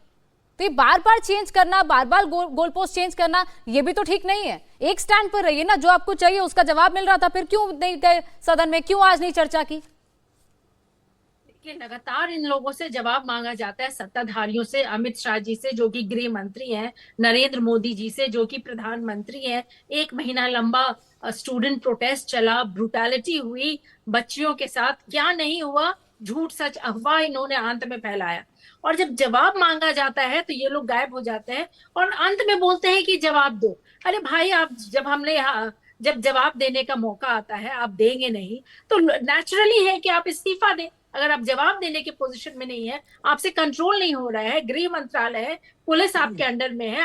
तो ये बार बार चेंज करना, बार बार गोल पोस्ट चेंज करना, ये भी तो ठीक नहीं है। एक स्टैंड पर रहिए ना, जो आपको चाहिए उसका जवाब मिल रहा था, फिर क्यों नहीं गए सदन में, क्यों आज नहीं चर्चा की? लगातार इन लोगों से जवाब मांगा जाता है, सत्ताधारियों से, अमित शाह जी से जो कि गृह मंत्री हैं, नरेंद्र मोदी जी से जो कि प्रधानमंत्री हैं। 1 महीना लंबा स्टूडेंट प्रोटेस्ट चला, ब्रूटैलिटी हुई बच्चियों के साथ, क्या नहीं हुआ? झूठ सच अफवाह इन्होंने अंत में फैलाया। और जब जवाब मांगा जाता है तो ये लोग गायब हो जाते हैं और अंत में बोलते हैं कि जवाब दो। अरे भाई, आप जब जवाब देने का मौका आता है आप देंगे नहीं, तो नेचुरली है कि आप इस्तीफा दें। अगर आप जवाब देने के पोजीशन में नहीं है, आपसे कंट्रोल नहीं हो रहा है, गृह मंत्रालय है, पुलिस आपके अंडर में है,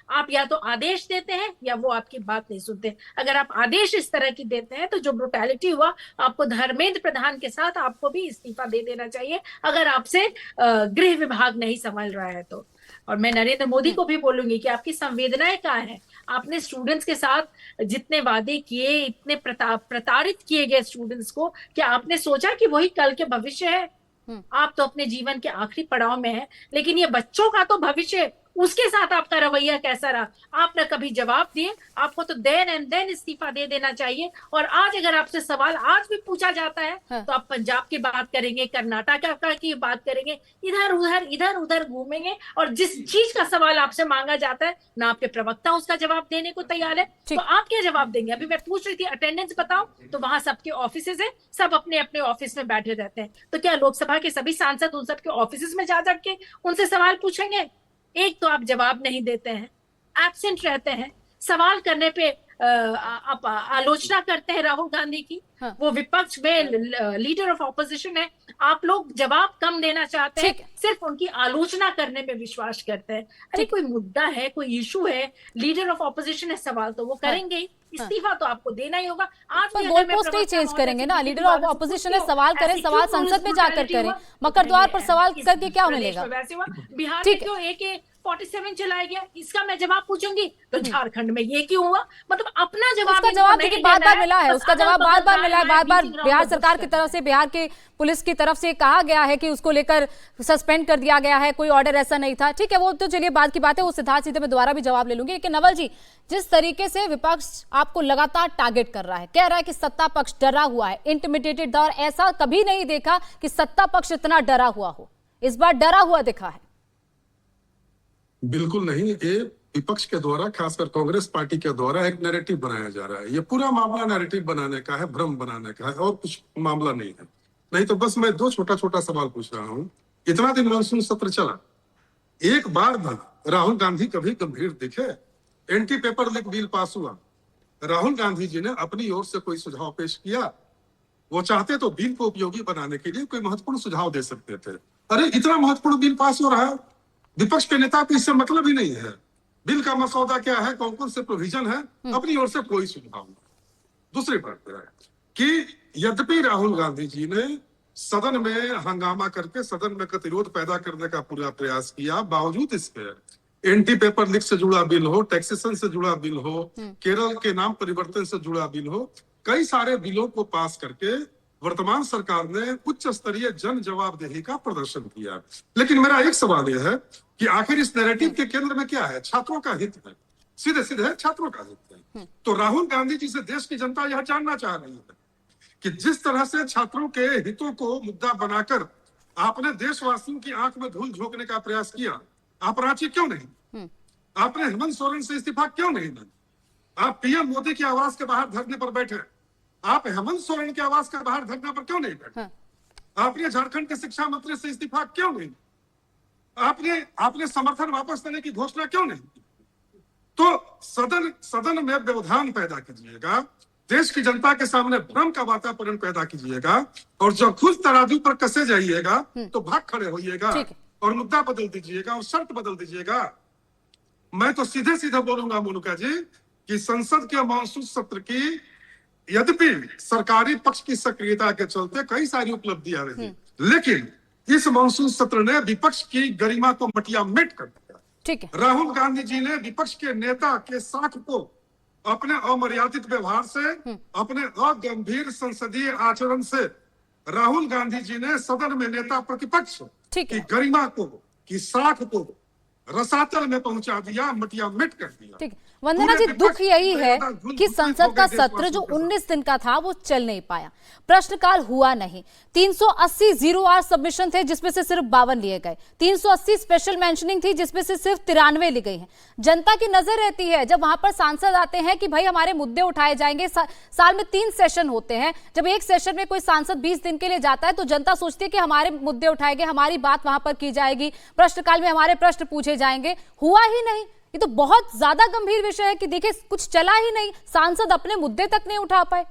आप या तो आदेश देते हैं या वो आपकी बात नहीं सुनते। अगर आप आदेश इस तरह की देते हैं तो जो ब्रुटैलिटी हुआ, आपको धर्मेंद्र प्रधान के साथ आपको भी इस्तीफा दे देना चाहिए, अगर आपसे गृह विभाग नहीं संभाल रहा है तो। और मैं नरेंद्र मोदी को भी बोलूंगी कि आपकी संवेदनाएं कहाँ हैं? आपने स्टूडेंट्स के साथ जितने वादे किए, इतने प्रताड़ित किए गए स्टूडेंट्स को, क्या आपने सोचा कि वही कल के भविष्य है? आप तो अपने जीवन के आखिरी पड़ाव में है, लेकिन ये बच्चों का तो भविष्य, उसके साथ आपका रवैया कैसा रहा? आपने कभी जवाब दिए? आपको तो देन एंड देन इस्तीफा दे देना चाहिए। और आज अगर आपसे सवाल आज भी पूछा जाता है तो आप पंजाब की बात करेंगे, कर्नाटक की बात करेंगे, इधर उधर घूमेंगे, और जिस चीज का सवाल आपसे मांगा जाता है ना आपके प्रवक्ता उसका जवाब देने को तैयार है, तो आप क्या जवाब देंगे? अभी मैं पूछ रही थी अटेंडेंस बताओ, तो वहां सबके ऑफिस है, सब अपने अपने ऑफिस में बैठे रहते हैं। तो क्या लोकसभा के सभी सांसद उन सबके ऑफिस में जा के उनसे सवाल पूछेंगे? एक तो आप जवाब नहीं देते हैं, एब्सेंट रहते हैं, सवाल करने पे आप आलोचना करते हैं राहुल गांधी की। वो विपक्ष में लीडर ऑफ ऑपोजिशन है, आप लोग जवाब कम देना चाहते हैं, सिर्फ उनकी आलोचना करने में विश्वास करते हैं। अरे कोई मुद्दा है, कोई इशू है, लीडर ऑफ ऑपोजिशन है, सवाल तो वो करेंगे ही, इस्तीफा तो आपको देना ही होगा। आज पर गोल पोस्ट ही चेंज करेंगे ना, लीडर ऑफ ऑपोजिशन है, सवाल करें, सवाल संसद में जाकर करें, मकर द्वार पर सवाल करके क्या मिलेगा? बिहार में क्यों एक 47 चलाया गया, इसका मैं जवाब पूछूंगी तो झारखंड में ये क्यों हुआ, मतलब अपना जवाब उसका इनको जवाब नहीं देखिए देना बार बार मिला है, बस उसका जवाब अगल-बगल बार बार मिला है, बार बार मीटिंग ग्राउंड बिहार पे सरकार घुस की कर। तरफ से, बिहार के पुलिस की तरफ से कहा गया है कि उसको लेकर सस्पेंड कर दिया गया है, कोई ऑर्डर ऐसा नहीं था। ठीक है, वो तो चलिए बाद की बात है, वो सिद्धार्थ सीधे मैं दोबारा भी जवाब ले लूंगी। लेकिन नवल जी, जिस तरीके से विपक्ष आपको लगातार टारगेट कर रहा है, कह रहा है कि सत्ता पक्ष डरा हुआ है, इंटिमिडेटेड, और ऐसा कभी नहीं देखा कि सत्ता पक्ष इतना डरा हुआ हो, इस बार डरा हुआ दिखा है। बिल्कुल नहीं, ये विपक्ष के द्वारा, खासकर कांग्रेस पार्टी के द्वारा एक नैरेटिव बनाया जा रहा है। ये पूरा मामला नैरेटिव बनाने का है, भ्रम बनाने का है, और कुछ मामला नहीं है। नहीं तो बस मैं दो छोटा छोटा सवाल पूछ रहा हूँ। इतना दिन मानसून सत्र चला, एक बार भी राहुल गांधी कभी गंभीर दिखे? Anti paper leak bill pass हुआ, राहुल गांधी जी ने अपनी ओर से कोई सुझाव पेश किया? वो चाहते तो बिल को उपयोगी बनाने के लिए कोई महत्वपूर्ण सुझाव दे सकते थे। अरे इतना महत्वपूर्ण बिल पास हो रहा है, विपक्ष के नेता को इससे मतलब ही नहीं है। बिल का मसौदा क्या है, कौन कौन से प्रोविजन है, अपनी ओर से कोई सुझाव नहीं। दूसरी बात है कि यद्यपि राहुल गांधी जी ने सदन में हंगामा करके सदन में गतिरोध पैदा करने का पूरा प्रयास किया, बावजूद इसके एंटी पेपर लीक से जुड़ा बिल हो, टैक्सेशन से जुड़ा बिल हो, केरल के नाम परिवर्तन से जुड़ा बिल हो, कई सारे बिलों को पास करके वर्तमान सरकार ने उच्च स्तरीय जन जवाबदेही का प्रदर्शन किया। लेकिन मेरा एक सवाल यह है कि आखिर इस नैरेटिव के केंद्र में क्या है? छात्रों का हित है, सीधे सीधे छात्रों का हित है। तो राहुल गांधी जी से देश की जनता यह जानना चाह रही है कि जिस तरह से छात्रों के हितों को मुद्दा बनाकर आपने देशवासियों की आंख में धूल झोंकने का प्रयास किया, आप रांची क्यों नहीं? आपने हेमंत सोरेन से इस्तीफा क्यों नहीं दिया? आप पीएम मोदी के आवास के बाहर धरने पर बैठे, आप हेमंत सोरेन के आवास के बाहर धरने पर क्यों नहीं बैठे? आपने झारखंड के शिक्षा मंत्री से इस्तीफा क्यों नहीं? आपने समर्थन वापस लेने की घोषणा क्यों नहीं? तो सदन में व्यवधान पैदा कीजिएगा, देश की जनता के सामने भ्रम का वातावरण पैदा कीजिएगा, और जब खुद तराजू पर कसे जाइएगा तो भाग खड़े होइएगा और मुद्दा बदल दीजिएगा और शर्त बदल दीजिएगा। मैं तो सीधे सीधे बोलूंगा मोनिका जी कि संसद के मानसून सत्र की यद्यपि सरकारी पक्ष की सक्रियता के चलते कई सारी उपलब्धियां रही, लेकिन इस मानसून सत्र ने विपक्ष की गरिमा को मटियामेट कर दिया। ठीक है, राहुल गांधी जी ने विपक्ष के नेता के साख को अपने अमर्यादित व्यवहार से, अपने अगंभीर संसदीय आचरण से, राहुल गांधी जी ने सदन में नेता प्रतिपक्ष की गरिमा को, की साख को रसातल में पहुंचा दिया, मटियामेट कर दिया। ठीक है, वंदना जी, दुख यही है कि संसद का सत्र जो 19 दिन का था वो चल नहीं पाया, प्रश्नकाल हुआ नहीं। 380 0R सबमिशन थे जिसमें से सिर्फ 52 लिए गए, 380 स्पेशल मेंशनिंग थी जिसमें से सिर्फ 93 ली गई हैं। जनता की नजर रहती है जब वहां पर सांसद आते हैं कि भाई हमारे मुद्दे उठाए जाएंगे। साल में 3 सेशन होते हैं, जब एक सेशन में कोई सांसद 20 दिन के लिए जाता है तो जनता सोचती है कि हमारे मुद्दे उठाए गए, हमारी बात वहां पर की जाएगी, प्रश्नकाल में हमारे प्रश्न पूछे जाएंगे। हुआ ही नहीं। ये तो बहुत ज्यादा गंभीर विषय है कि देखिए कुछ चला ही नहीं, सांसद अपने मुद्दे तक नहीं उठा पाए।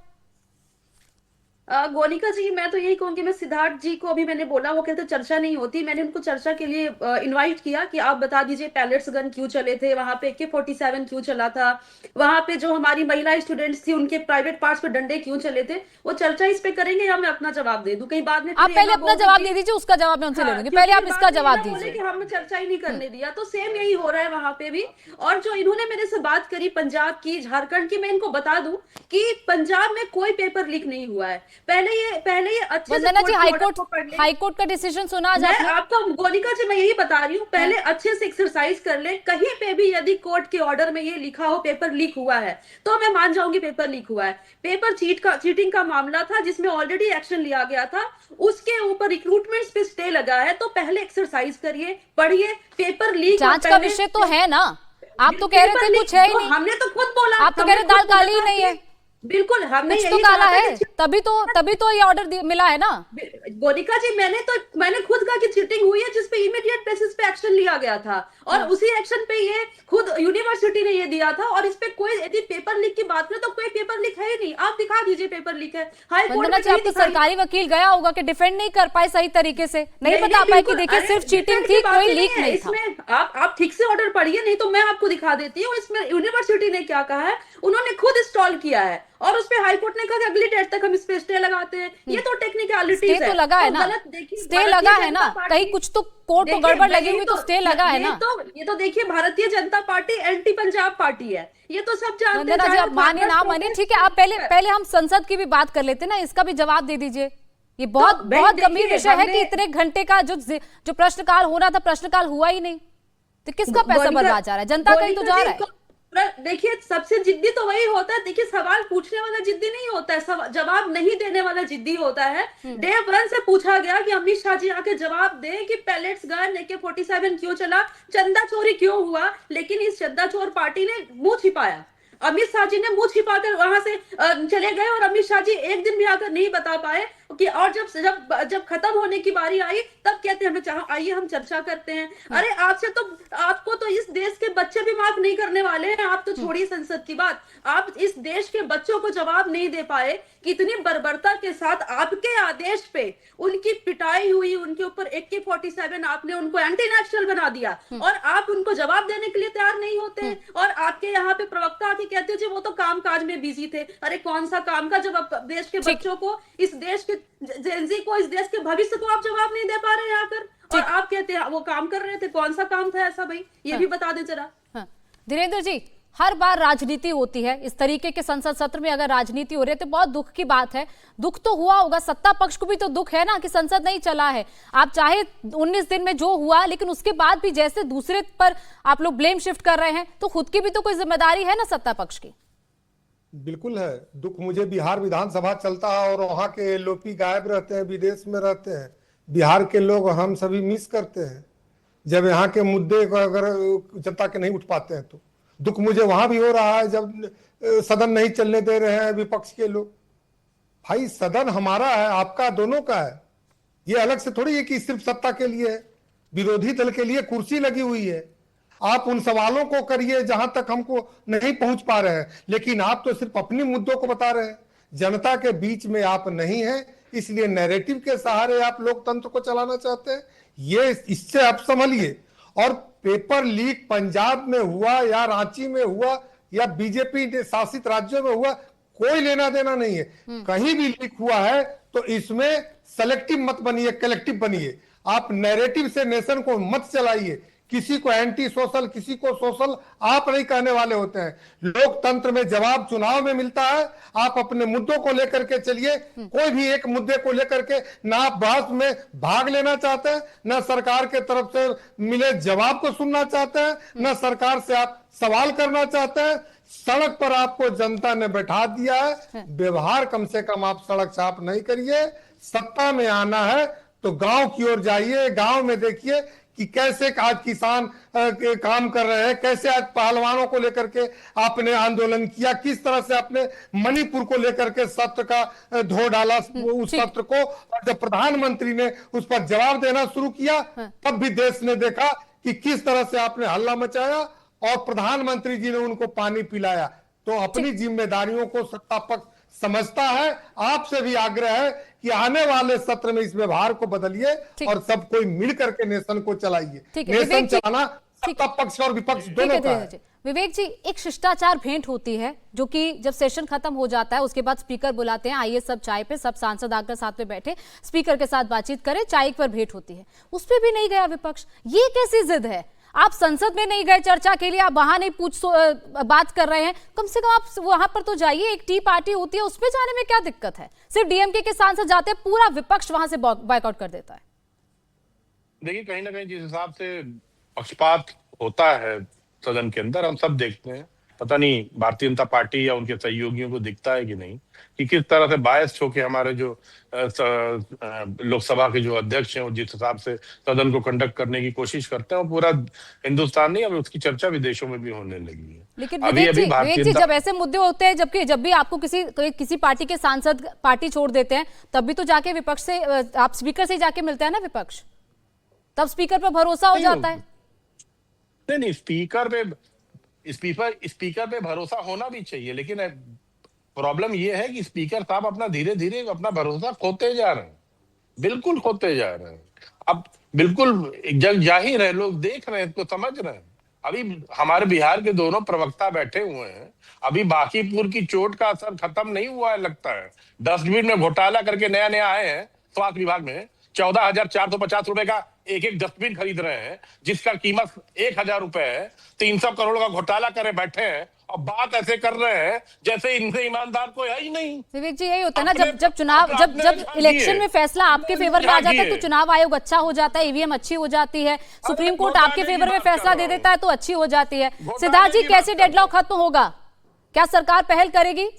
गोनिका जी, मैं तो यही कहूंगी, मैं सिद्धार्थ जी को अभी मैंने बोला, वो कहते चर्चा नहीं होती, मैंने उनको चर्चा के लिए इनवाइट किया कि आप बता दीजिए पैलेट्स गन क्यों चले थे वहां पे, AK-47 क्यों चला था वहां पे, जो हमारी महिला स्टूडेंट्स थी उनके प्राइवेट पार्ट्स पे डंडे क्यों चले थे। वो चर्चा इस पे करेंगे या मैं अपना जवाब दे दूं? कहीं बाद में आप पहले अपना जवाब दे दीजिए, उसका जवाब मैं उनसे ले लूंगी। पहले आप इसका जवाब दीजिए कि हमने चर्चा ही नहीं करने दिया। तो सेम यही हो रहा है वहां पे भी। और जो इन्होंने मेरे से बात करी पंजाब की, झारखंड की, मैं इनको बता दूं कि पंजाब में कोई पेपर लीक नहीं हुआ है। पहले ये अच्छे वंदना जी, हाईकोर्ट का डिसीजन सुना आज आपने? आपको गोनिका जी मैं यही बता रही हूँ, पहले अच्छे से एक्सरसाइज कर ले। कहीं पे भी यदि कोर्ट के ऑर्डर में ये लिखा हो पेपर लीक हुआ है तो मैं मान जाऊंगी पेपर लीक हुआ है। पेपर चीटिंग का मामला था जिसमें ऑलरेडी एक्शन लिया गया था, उसके ऊपर रिक्रूटमेंट्स पे स्टे लगा है। तो पहले एक्सरसाइज करिए, पढ़िए। पेपर लीक जांच का विषय तो है ना, आप तो कह रहे थे कुछ है ही नहीं। हमने तो खुद बोला, आप तो कह रहे दाल काली ही नहीं है। बिल्कुल, हमने कुछ तो काला है, तभी तो ये ऑर्डर मिला है ना। गोनिका जी, मैंने खुद कहा कि चीटिंग हुई है, जिसपे इमीडिएट बेसिस पे एक्शन लिया गया था, और उसी एक्शन पे ये खुद यूनिवर्सिटी ने ये दिया था। और इस पे कोई यदि पेपर लीक की बात करें तो कोई पेपर लीक है ही नहीं। आप दिखा दीजिए पेपर लीक है। हाई कोर्ट में आप तो सरकारी वकील गया होगा कि डिफेंड नहीं कर पाए सही तरीके से, नहीं बता पाए कि देखिए सिर्फ चीटिंग थी, कोई लीक नहीं था। इसमें आप ठीक से ऑर्डर पढ़िए, नहीं तो मैं आपको दिखा देती हूँ। इसमें यूनिवर्सिटी ने क्या कहा है, उन्होंने खुद इंस्टॉल किया है और उस पे हाईकोर्ट ने कहा कि अगली डेट तक हम इस पे स्टे लगाते हैं। ये तो टेक्निकलिटीज स्टे है। तो लगा है और ना, गलत देखिए, स्टे भारतीय लगा है जनता ना, पार्टी- कहीं कुछ तो कोर्ट को देखिए, गड़बड़ मैं लगी हुई, तो ये स्टे लगा है ना। ये तो देखिए, Bharatiya Janata party anti Punjab party है, ये तो सब जानते हैं। वंदना जी, चाहे आप वो माने ना कांग्रेस माने, प्रोटेस्ट ठीक है, आप करती पहले हम संसद की भी बात कर लेते हैं ना, इसका भी जवाब दे दीजिए। ये बहुत तो बहन बहुत गंभीर देखिए, विषय है कि हमने- इतने घंटे का जो प्रश्नकाल होना था, प्रश्नकाल हुआ ही नहीं, तो किसका पैसा गोलिका- बर्बाद जा रहा है? जनता का ही तो गोलिका जा जी रहा है। को- देखिए, सबसे जिद्दी तो वही होता है। देखिए, सवाल पूछने वाला जिद्दी नहीं होता है, जवाब नहीं देने वाला जिद्दी होता है। डे 1 से पूछा गया कि अमित शाह जी आके जवाब दें कि पैलेट्स गन AK-47 क्यों चला, चंदा चोरी क्यों हुआ, लेकिन इस चंदा चोर पार्टी ने मुंह छिपाया। अमित शाह जी ने मुंह छिपाकर वहां से चले गए, और अमित शाह जी एक दिन भी आकर नहीं बता पाए कि, और जब खत्म होने की बारी आई तब कहते हैं हमें आइए हम चर्चा करते हैं। अरे आपको तो इस देश के बच्चे भी माफ नहीं करने वाले हैं। आप तो छोड़िए संसद की बात, आप इस देश के बच्चों को जवाब नहीं दे पाए कि इतनी बर्बरता के साथ आपके आदेश पे उनकी पिटाई हुई, उनके ऊपर AK-47 आपने उनको एंटी नेशनल बना दिया, और आप उनको जवाब देने के लिए तैयार नहीं होते। और आपके यहाँ पे प्रवक्ता आके कहते हैं जी वो तो कामकाज में बिजी थे। अरे कौन सा काम का, जब आप देश के बच्चों को, इस देश के जेनजी को, इस देश के भविष्य को आप जवाब नहीं दे पा रहे हैं आकर, और आप कहते हैं वो काम कर रहे थे। कौन सा काम था ऐसा भाई, ये भी बता दें जरा। हाँ। धीरेन्द्र जी, हर बार राजनीति होती है, इस तरीके के संसद सत्र में अगर राजनीति हो रही है तो बहुत दुख की बात है। दुख तो हुआ होगा, सत्ता पक्ष को भी तो दुख है ना कि संसद नहीं चला है। आप चाहे 19 दिन में जो हुआ, लेकिन उसके बाद भी जैसे दूसरे पर आप लोग ब्लेम शिफ्ट कर रहे हैं, तो खुद की भी तो कोई जिम्मेदारी है ना सत्ता पक्ष की। बिल्कुल है दुख। मुझे बिहार विधानसभा चलता है और वहाँ के LOP गायब रहते हैं, विदेश में रहते हैं। बिहार के लोग हम सभी मिस करते हैं जब यहाँ के मुद्दे को अगर जनता के नहीं उठ पाते हैं तो। दुख मुझे वहां भी हो रहा है जब सदन नहीं चलने दे रहे हैं विपक्ष के लोग। भाई सदन हमारा है, आपका, दोनों का है। ये अलग से थोड़ी है कि सिर्फ सत्ता के लिए है, विरोधी दल के लिए कुर्सी लगी हुई है। आप उन सवालों को करिए जहां तक हमको नहीं पहुंच पा रहे हैं, लेकिन आप तो सिर्फ अपनी मुद्दों को बता रहे हैं, जनता के बीच में आप नहीं हैं। इसलिए नैरेटिव के सहारे आप लोकतंत्र को चलाना चाहते हैं, ये इससे आप संभलिए। और पेपर लीक पंजाब में हुआ या रांची में हुआ या बीजेपी शासित राज्यों में हुआ, कोई लेना देना नहीं है। कहीं भी लीक हुआ है तो इसमें सेलेक्टिव मत बनिए, कलेक्टिव बनिए। आप नैरेटिव से नेशन को मत चलाइए। किसी को एंटी सोशल, किसी को सोशल आप नहीं कहने वाले होते हैं। लोकतंत्र में जवाब चुनाव में मिलता है। आप अपने मुद्दों को लेकर के चलिए। कोई भी एक मुद्दे को लेकर के ना आप बहस में भाग लेना चाहते हैं, ना सरकार के तरफ से मिले जवाब को सुनना चाहते हैं, ना सरकार से आप सवाल करना चाहते हैं। सड़क पर आपको जनता ने बैठा दिया है, व्यवहार कम से कम आप सड़क साफ नहीं करिए। सत्ता में आना है तो गांव की ओर जाइए, गांव में देखिए कि कैसे आज किसान काम कर रहे हैं, कैसे आज पहलवानों को लेकर के आपने आंदोलन किया, किस तरह से आपने मणिपुर को लेकर के सत्र का धो डाला उस सत्र को। और जब प्रधानमंत्री ने उस पर जवाब देना शुरू किया तब भी देश ने देखा कि किस तरह से आपने हल्ला मचाया और प्रधानमंत्री जी ने उनको पानी पिलाया। तो अपनी जिम्मेदारियों को सत्ता पक्ष समझता है। आपसे भी आग्रह है कि आने वाले सत्र में इस व्यवहार को बदलिए और सब कोई मिल करके नेशन को चलाइए। नेशन चलाना सत्ता पक्ष और विपक्ष दोनों का है। विवेक जी, एक शिष्टाचार भेंट होती है जो कि जब सेशन खत्म हो जाता है उसके बाद स्पीकर बुलाते हैं, आइए सब चाय पे, सब सांसद आकर साथ में बैठे, स्पीकर के साथ बातचीत करें, चाय पर भेंट होती है, उस पर भी नहीं गया विपक्ष। ये कैसी जिद है? आप संसद में नहीं गए चर्चा के लिए, आप वहां नहीं बात कर रहे हैं, कम से कम आप वहां पर तो जाइए। एक टी पार्टी होती है, उसमें जाने में क्या दिक्कत है? सिर्फ डीएमके के सांसद जाते हैं, पूरा विपक्ष वहां से बॉयकॉट कर देता है। देखिए, कहीं ना कहीं जिस हिसाब से पक्षपात होता है सदन के अंदर, हम सब देखते हैं। पता नहीं भारतीय जनता पार्टी या उनके सहयोगियों को दिखता है कि नहीं, कि किस तरह से बायस होके हमारे जो लोकसभा के जो अध्यक्ष हैं वो जिस हिसाब से सदन को कंडक्ट करने की कोशिश करते हैं, वो पूरा हिंदुस्तान नहीं, अब उसकी चर्चा विदेशों में भी होने लगी है। लेकिन विवेक जी, जब ऐसे मुद्दे होते हैं, जब भी आपको किसी पार्टी के सांसद पार्टी छोड़ देते हैं, तब भी तो जाके विपक्ष से, आप स्पीकर से जाके मिलते हैं ना विपक्ष, तब स्पीकर पर भरोसा हो जाता है। नहीं, स्पीकर पे भरोसा होना भी चाहिए, लेकिन प्रॉब्लम ये है कि स्पीकर साहब अपना धीरे धीरे अपना भरोसा खोते जा रहे हैं, बिल्कुल खोते जा रहे हैं। अब बिल्कुल जग जाहिर है, लोग देख रहे हैं, इसको समझ रहे हैं। अभी हमारे बिहार के दोनों प्रवक्ता बैठे हुए हैं, अभी बांकीपुर की चोट का असर खत्म नहीं हुआ है लगता है। डस्टबिन में घोटाला करके नया नया आए हैं स्वास्थ्य विभाग में, 14,450 रुपए का एक एक डस्टबिन खरीद रहे हैं, जिसका कीमत 1,000 रुपए है। 300 करोड़ का घोटाला करे बैठे हैं और बात ऐसे कर रहे हैं जैसे इनसे ईमानदार कोई है ही नहीं। विवेक जी, यही होता है ना, जब चुनाव जब इलेक्शन में फैसला आपके फेवर में आ जाता है तो चुनाव आयोग अच्छा हो जाता है, ईवीएम अच्छी हो जाती है, सुप्रीम कोर्ट आपके फेवर में फैसला दे देता है तो अच्छी हो जाती है। सिद्धार्थ जी, कैसे डेडलॉक खत्म होगा? क्या सरकार पहल करेगी?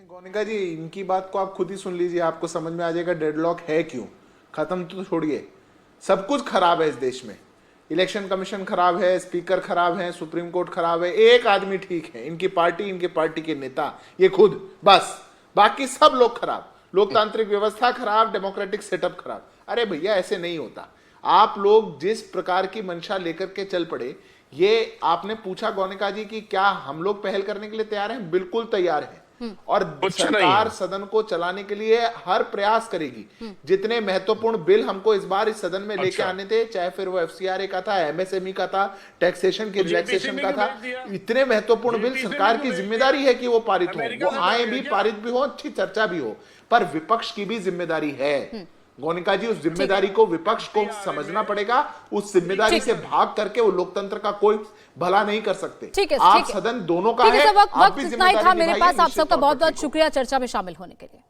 गोनिका जी, इनकी बात को आप खुद ही सुन लीजिए, आपको समझ में आ जाएगा डेडलॉक है क्यों। खत्म तो छोड़िए, सब कुछ खराब है इस देश में। इलेक्शन कमीशन खराब है, स्पीकर खराब है, सुप्रीम कोर्ट खराब है, एक आदमी ठीक है, इनकी पार्टी के नेता, ये खुद, बस बाकी सब लोग खराब। लोकतांत्रिक व्यवस्था खराब, डेमोक्रेटिक सेटअप खराब। अरे भैया, ऐसे नहीं होता। आप लोग जिस प्रकार की मंशा लेकर के चल पड़े, ये आपने पूछा गोनिका जी कि क्या हम लोग पहल करने के लिए तैयार हैं? बिल्कुल तैयार हैं। और सरकार सदन को चलाने के लिए हर प्रयास करेगी। जितने महत्वपूर्ण बिल हमको इस बार इस सदन में लेके आने थे, चाहे फिर वो एफसीआरए का था, एमएसएमई का था, टैक्सेशन की रिलैक्सेशन का था, इतने महत्वपूर्ण बिल सरकार की जिम्मेदारी है कि वो पारित हो, वो आए भी, पारित भी हो, अच्छी चर्चा भी हो। पर विपक्ष की भी जिम्मेदारी है गोनिका जी, उस जिम्मेदारी को विपक्ष को समझना पड़ेगा। उस जिम्मेदारी से भाग करके वो लोकतंत्र का कोई भला नहीं कर सकते। ठीक है, आप सदन दोनों का है। वक्त इतना ही था मेरे पास। आप सबका बहुत बहुत शुक्रिया चर्चा में शामिल होने के लिए।